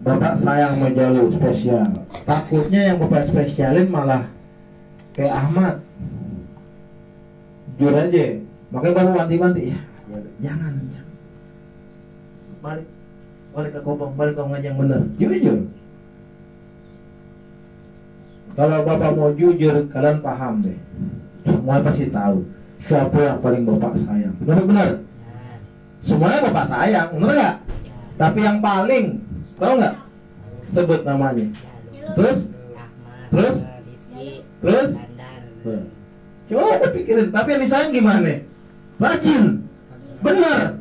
Bapak sayang menjalur spesial. Takutnya yang bapak spesialin malah kayak Ahmad. Jujur aja. Makanya bapak wanti-wanti ya. Jangan. Balik ke Kobong, balik ke ngaji yang benar. Jujur. Kalau bapak mau jujur, kalian paham deh. Semua pasti tahu siapa yang paling bapak sayang. Benar-benar. Semuanya bapak sayang, benar nggak? Tapi yang paling, tahu nggak? Sebut namanya. Terus? Coba pikirin. Tapi yang disayang gimana? Rajin, benar.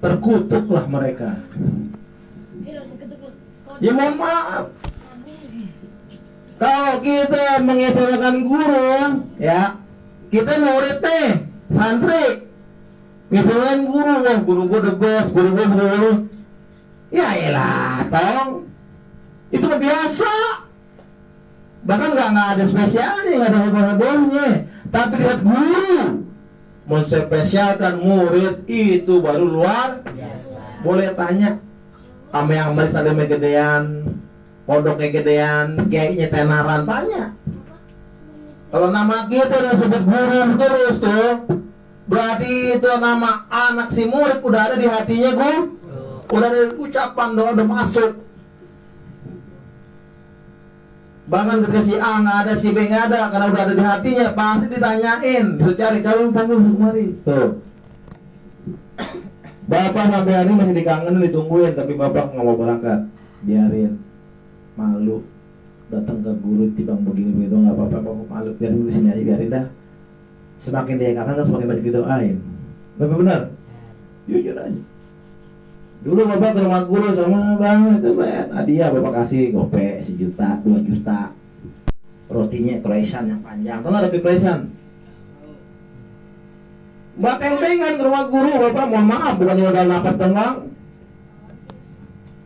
Terkutuklah mereka. Ya mohon maaf. Kalau kita mengidolakan guru, ya kita murid nih, santri. Ngidolakan guru, wah guru gue the best, guru. Ya elah, tolong. Itu mah biasa. Bahkan nggak ada spesialnya, nggak ada heboh-hebohnya. Tapi lihat guru, menspesialkan murid itu baru luar biasa. Boleh tanya sama yang malis tadi gedean, pondoknya gedean, kayaknya tenaran, tanya. Kalau nama kita udah sebut guru terus tuh, berarti itu nama anak si murid udah ada di hatinya guru. Udah ada ucapan doa udah masuk. Bahkan ketika si A nggak ada, si B nggak ada, karena udah ada di hatinya, pasti ditanyain, cari kalau panggil kemari. Tuh. Bapak sampai hari ini masih dikangenin, ditungguin, tapi bapak nggak mau berangkat. Biarin, malu. Datang ke guru tibang begini-begini dong, nggak apa-apa, bapak malu. Biarin di sini aja, biarin dah. Semakin dia kangen, semakin banyak didoain. Bapak benar? Jujur aja. Dulu bapak ke rumah guru sama bang itu hadiah bapak kasih gope 1 juta, 2 juta. Rotinya croissant yang panjang. Tahu nggak roti croissant? Bapak tentengan ke rumah guru, bapak mohon maaf bukannya modal napas doang.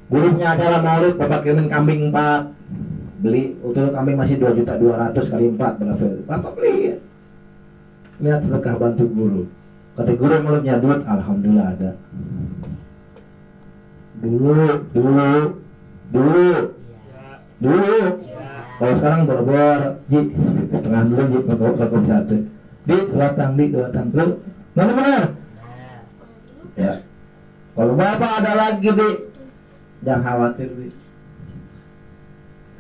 Guru punya acara maulid, bapak kirimin kambing 4. Beli, utuh kambing masih 2.200.000 kali 4 berapa? Bapak beli. Lihat sedekah bantu guru. Kata guru mulutnya duit, alhamdulillah ada. Dulu. Kalau sekarang bor-bor, Ji, setengah dulu Ji, kalau 1. Di, 2 tang, terus, mana? Ya. Kalau bapak ada lagi, Di, jangan khawatir, Di.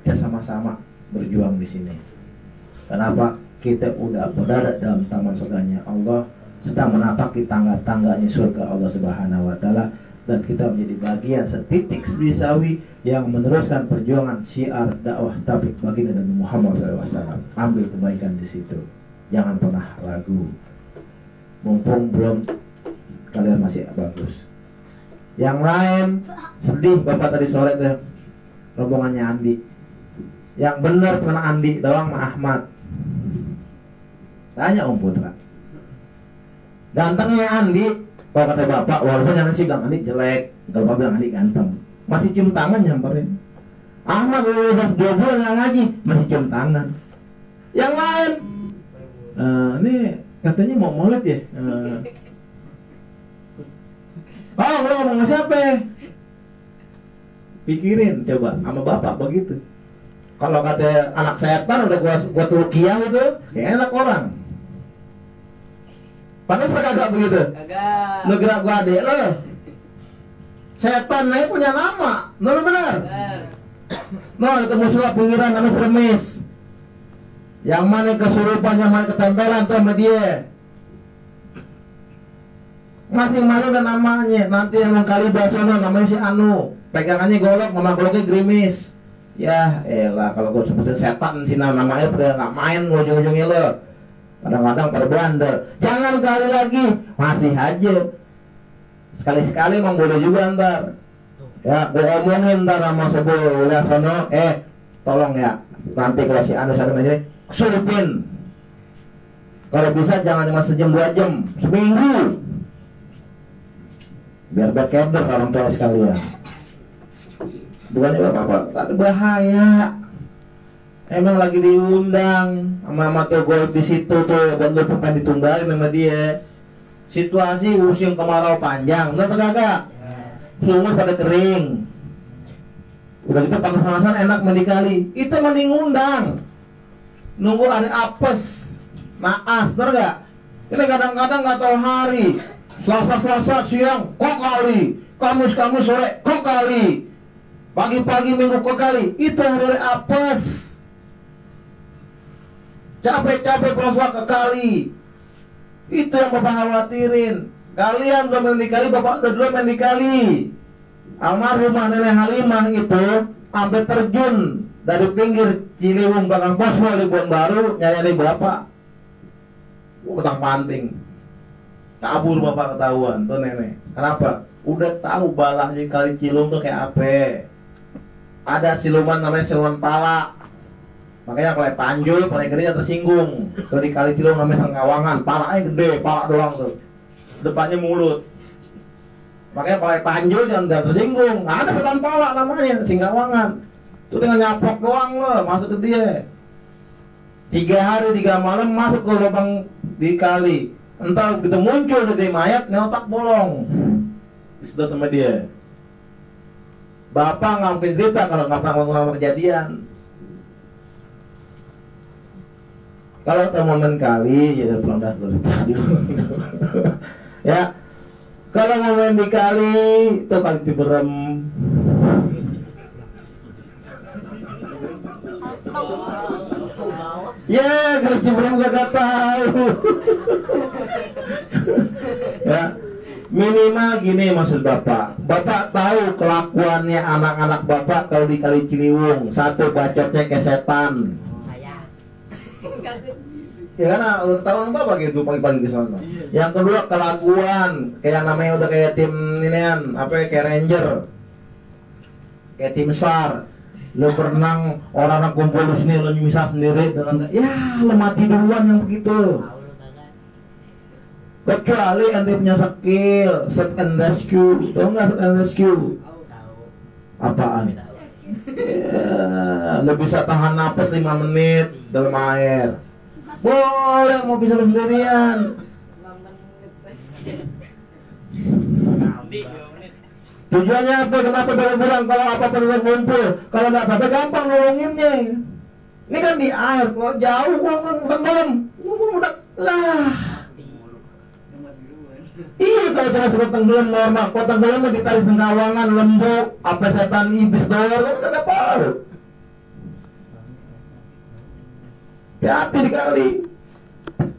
Kita sama-sama berjuang di sini. Kenapa? Kita udah berada dalam taman surganya Allah, sedang menapaki tangga-tangganya surga Allah Subhanahu wa taala, dan kita menjadi bagian setitik bisawi yang meneruskan perjuangan syiar dakwah tabligh baginda Nabi Muhammad SAW. Ambil kebaikan di situ, jangan pernah ragu. Mumpung belum, kalian masih bagus. Yang lain sedih bapak tadi sore tuh rombongannya Andi. Yang benar cuma Andi doang sama Ahmad. Tanya Om Putra. Gantengnya Andi, kalau kata bapak, walaupun yang sih bilang Andi jelek, kalau bapak bilang Andi ganteng, masih cium tangan nyamperin. Ahmad udah 2 bulan nggak ngaji, masih cium tangan. Yang lain, ini katanya mau maulid ya. Oh, lo ngomong sama siapa? Pikirin coba, sama bapak begitu. Kalau kata anak setan udah gua Turkiah itu, ya enak orang. Pantas pakai agak begitu? Agak. Lo gerak gua adik lo. Setan nih punya nama, lo benar? No, itu musuh pinggiran namanya Seremis. Yang mana kesurupan, yang mana ketempelan tuh sama dia. Masing-masing ada namanya. Nanti yang mengkali basono namanya si Anu. Pegangannya golok, nama goloknya gerimis. Ya elah, kalau gue sebutin setan sih namanya pada nggak main ujung-ujungnya lo. Kadang-kadang perbandel. Jangan kali lagi, masih aja. Sekali-sekali emang boleh juga ntar. Ya, gue omongin ntar sama sebelum udah sono. Tolong ya, nanti kalau si Anu sana aja surupin. Kalau bisa jangan cuma sejam 2 jam, seminggu. Biar berkeder orang tua sekalian. Bukannya bapak-bapak, tak ada bahaya. Emang lagi diundang sama tuh golf di situ tuh, dan lu pengen ditunggalin sama dia. Situasi musim kemarau panjang, bener kagak? Sumur pada kering. Udah gitu panas-panasan enak mandi kali. Itu mending undang. Nunggu ada apes, naas, bener gak? Ini kadang-kadang nggak tahu hari. Selasa siang kok kali, Kamis sore kok kali. Pagi-pagi minggu kok kali, itu hari apes. Capek-capek pulang ke kali. Itu yang bapak khawatirin. Kalian belum main di kali, bapak udah dulu main di kali. Almarhumah Nenek Halimah itu sampai terjun dari pinggir Ciliwung belakang Pospol Ribuan Baru nyari bapak. Utang panting. Kabur bapak ketahuan tuh nenek. Kenapa? Udah tahu balahnya kali Ciliwung tuh kayak apa. Ada siluman namanya siluman pala. Makanya kalau panjul, paling gede tersinggung. Tuh di kali Ciliwung namanya Sengkawangan. Palanya gede, pala doang tuh. Depannya mulut. Makanya kalau panjul jangan tersinggung. Ada setan pala namanya Sengkawangan. Tuh tinggal nyapok doang loh, masuk ke dia. 3 hari 3 malam masuk ke lubang di kali. Entar begitu muncul dari mayat, otak bolong. Disedot sama dia. Bapak nggak mungkin cerita kalau nggak pernah mengalami kejadian. Kalau teman kali, ya pulang dah dulu. Ya, kalau mau main di kali, itu kali Ciberem. Ya, kalau Ciberem gak tahu. Ya, minimal gini maksud Bapak. Bapak tahu kelakuannya anak-anak Bapak kalau di Kali Ciliwung. Satu, bacotnya kayak setan. Ya kan, udah tahu Bapak gitu pagi-pagi ke sana. Yang kedua, kelakuan kayak namanya udah kayak tim inian, apa ya, kayak ranger. Kayak tim SAR. Lo berenang, orang-orang kumpul di sini, lo misah sendiri dengan, ya lo mati duluan yang begitu. Kecuali ente punya skill, search and rescue, tau nggak search and rescue? Apaan? Ya, lo bisa tahan napas 5 menit dalam air. Boleh, mau bisa sendirian. Tujuannya apa? Kenapa dia bilang kalau apa perlu ngumpul? Kalau nggak apa-apa gampang nolonginnya. Ini kan di air, kalau jauh kan tenggelam, udah lah. Iya, kalau cuma sekedar tenggelam normal, kalau tenggelam mah ditarik sengkawangan, lembut, apa setan iblis doang, kan nggak tahu. Hati dikali.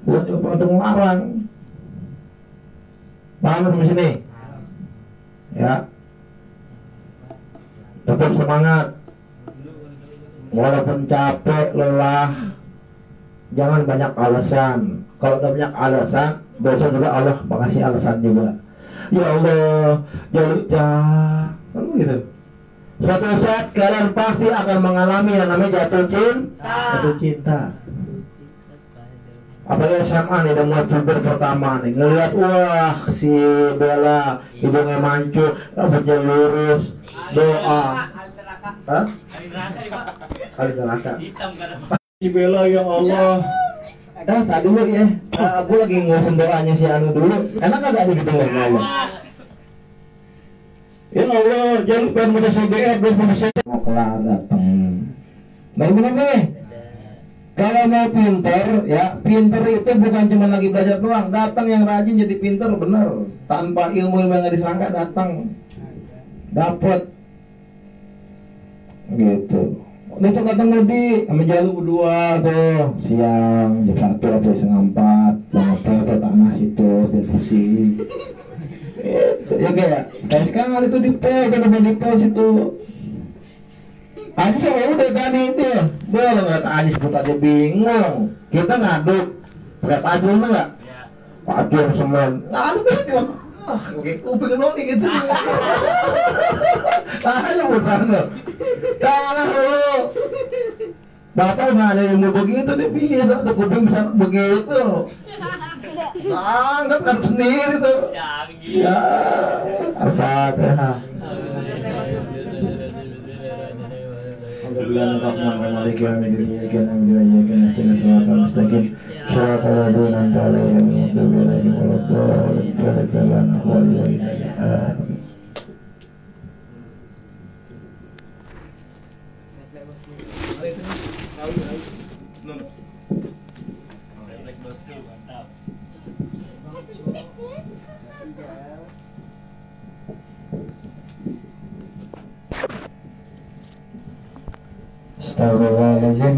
Buat pada ngelarang. Paham sampai sini? Ya. Tetap semangat. Walaupun capek, lelah, jangan banyak alasan. Kalau udah banyak alasan, besok juga Allah makasih alasan juga. Ya Allah, jauh-jauh, kan begitu. Suatu saat kalian pasti akan mengalami yang namanya jatuh cinta. Jatuh cinta. Apalagi SMA nih, udah mulai puber pertama nih, ngelihat wah si Bella hidungnya mancung, rambutnya lurus, doa. Hah? Kali neraka. Si Bella, ya Allah. Tadi dulu ya, aku lagi ngurusin doanya si Anu dulu. Enak agak nih gitu ngomong. Ya Allah, jangan lupa pada CDR, belum pada CDR. Mau kelar datang. Nah ini nih. Kalau mau pinter, ya pinter itu bukan cuma lagi belajar doang. Datang yang rajin jadi pinter, bener. Tanpa ilmu yang nggak disangka datang, dapat. Gitu. Besok datang lagi, sama Jalu berdua tuh siang jam 1 atau setengah 4, ngepel atau tanah situ diskusi. Gitu. Ya kayak sekali itu dipel, kenapa dipel situ? Aji sama udah kan itu, boleh nggak Aji sebut aja bingung. Kita ngaduk, pakai pajul nggak? Pajul semua, ngaduk itu. Oke, kuping noni gitu. Aja bukan lo. Kalah lo. Bapak nggak ada ilmu begitu deh, bisa tuh kuping bisa begitu. Anggap kan sendiri tuh. Ya, apa teh?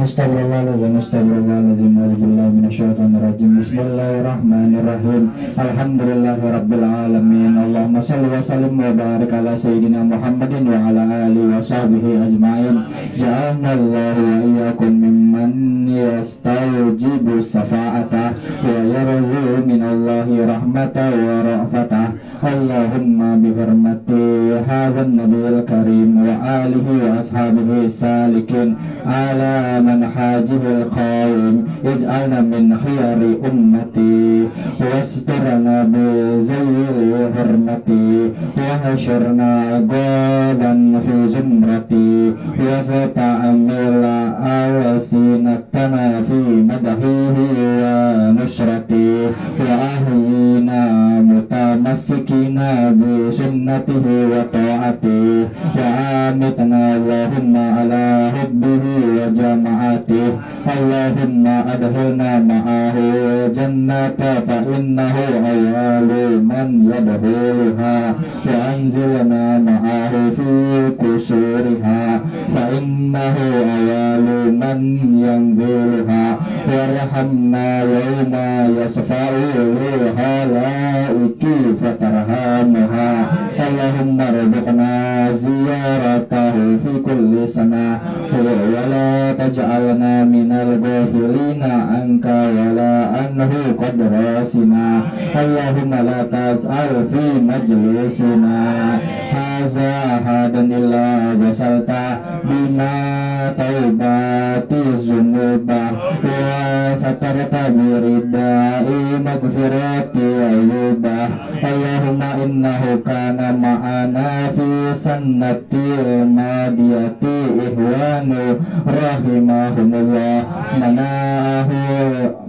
Astagfirullahaladzim, Alhamdulillah minasyaitonirrajim. Bismillahirrahmanirrahim. Alhamdulillahirabbil alamin. Allahumma shalli wa sallim wa barik ala sayyidina Muhammadin wa ala alihi wa sahbihi ajma'in. Ja'alnallahu wa iyyakum mimman yastawjibu syafa'ata wa yarju minallahi rahmata wa ra'fata. Allahumma bihurmati hadzal nabiyil karim wa alihi wa ashabihi salikin ala manhajil qaim. Ij'alna min khiyari ummati wasturna bi zayyil hurmati wa hasyurna ghadan fi zumrati wa sata'amila awsinatana fi madahihi wa nusrati wa ahyina mutamassikina bi sunnatihi wa ta'atihi wa amitna Allahumma ala hubbihi wa jama'a syafaatih. Allahumma adkhilna ma'ahu jannata fa innahu awwalu man yadkhuluha wa anzilna ma'ahu fi kusuriha fa innahu awwalu man yanzuluha warhamna yawma yasfa'u halaiki fatarhamuha. Allahumma rzuqna ziyaratahu fi kulli sana wa la taj'alna minal ghafilina anka wa la anhu qad rasina. Allahumma la tas'al fi majlisina haza hadan illa basalta bima taubati zunubah wa satarta biridai magfirati ayubah. Allahumma innahu kana ma'ana fi sannatil madiyati ihwanu rahimahumullah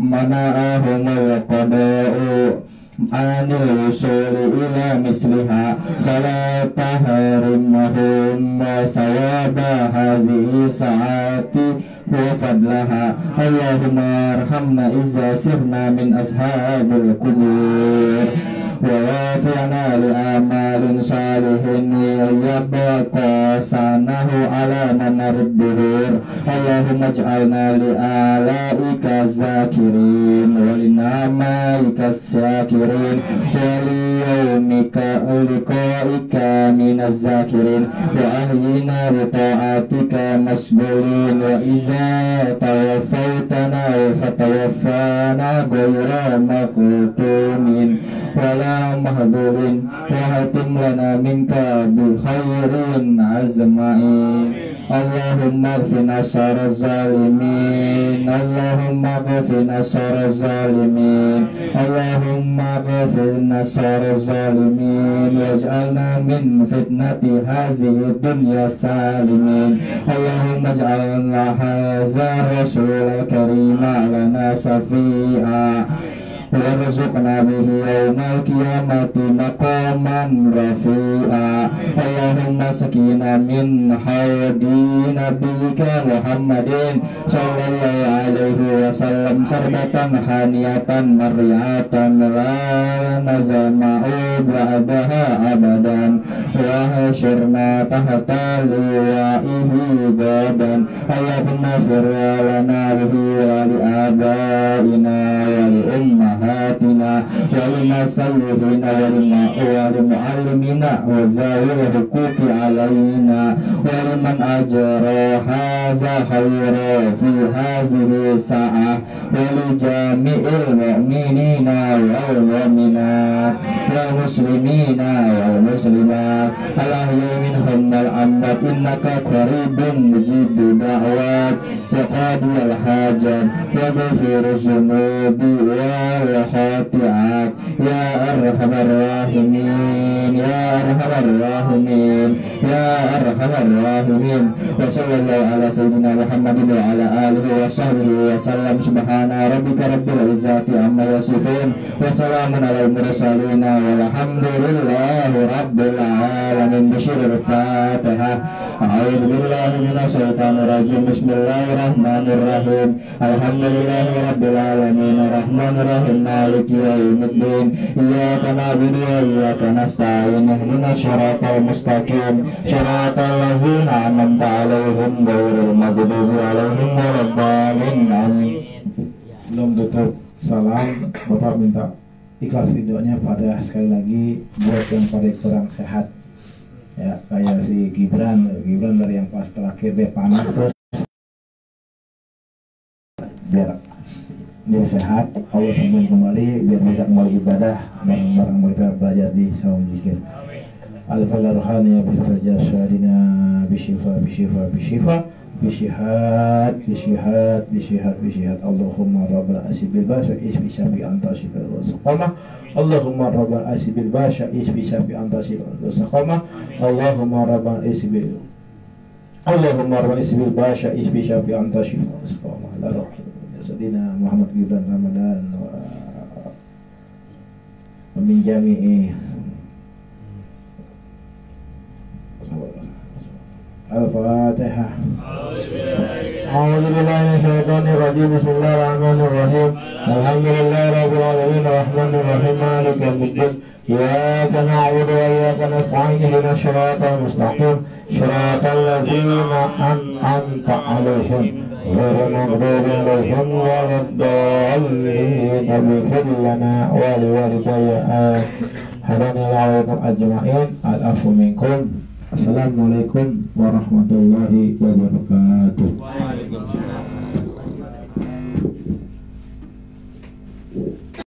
mana'ahumul qada'u anil usuli ila misliha fala tahrimahum sawaba hazihi sa'ati wa fadlaha. Allahumma arhamna izza sirna min ashabil kubur wa wafi'na li amalin salihin yabqa sanahu ala manarid duhur. Allahumma ij'alna li alaika zakirin wa li namaika syakirin wa li yawmika liqa'ika minaz zakirin wa ahyina li ta'atika masgulin wa iza tawaffaytana fatawaffana ghayra maqtumin wala mahdurin wa hatim lana minka bi khairin azma'in. Allahumma qfina syarra zalimin. Allahumma qfina syarra zalimin. Allahumma qfina syarra zalimin waj'alna min fitnati hazihi dunya salimin. Allahumma ij'alna hadza rasulal karima lana safi'a warzuqna bihi yawmal qiyamati maqaman rafi'a. Allahumma sakina min haudi nabiyyika Muhammadin sallallahu alaihi wasallam sarbatan haniyatan mariyatan la nazama'u ba'daha abadan wa hasyirna tahta liwa'ihi badan. Allahumma firwa lana bihi wa li abaina wa li ummahatina wa li masayyihina wa li muallimina wa zawil hukuki alaina wa liman ajra haza khayra fi hazihi sa'ah wa li jami'il mu'minina wal mu'minat wal muslimina wal muslimat al-ahyi minhum wal amwat innaka qaribun mujibud da'wat wa qadiyal hajat wa ghafiruz zunubi wal khati'at ya arhamar rahimin ya arhamar rahimin ya arhamar rahimin. Wa sallallahu ala sayyidina Muhammadin wa ala alihi wa sahbihi wa sallam. Subhana rabbika rabbil izzati amma yasifun wa salamun alal mursalin walhamdulillahi rabbil alamin. Bisyiril Fatihah. A'udzu billahi minasy syaithanir rajim. Bismillahirrahmanirrahim. Alhamdulillahi rabbil alamin arrahmanir rahim maliki yaumiddin. Iyyaka na'budu wa iyyaka nasta'in. Ihdinas siratal mustaqim siratal ladzina an'amta 'alaihim ghairil maghdubi 'alaihim waladdallin. Amin. Belum tutup salam, Bapak minta ikhlas ridhonya pada sekali lagi buat yang pada kurang sehat ya, kayak si Gibran dari yang pas terakhir dia panas terus biar dia sehat, Allah sembuhin kembali biar bisa kembali ibadah bareng-bareng mereka belajar di saum zikir. Al-Fadl Ruhani bil-Fajr Syadina bisyifa bisyihat Allahumma rabbal asibil basya isbi syafi anta syifal wasaqamah Allahumma rabbal asibil basya isbi syafi anta syifal wasaqamah Allahumma rabbal asibil basya isbi syafi anta syifal wasaqamah la roh Sadina Muhammad Gibran Ramadan wa min jami'i Al-Fatihah. أعوذ بالله من الشيطان الرجيم بسم الله الرحمن الرحيم الحمد لله رب العالمين الرحمن الرحيم مالك يوم الدين إياك نعبد وإياك نستعين اهدنا الصراط المستقيم صراط الذين أنعمت عليهم غير المغضوب عليهم ولا الضالين اغفر لنا ولوالدينا هدانا عليكم أجمعين العفو منكم. Assalamualaikum warahmatullahi wabarakatuh.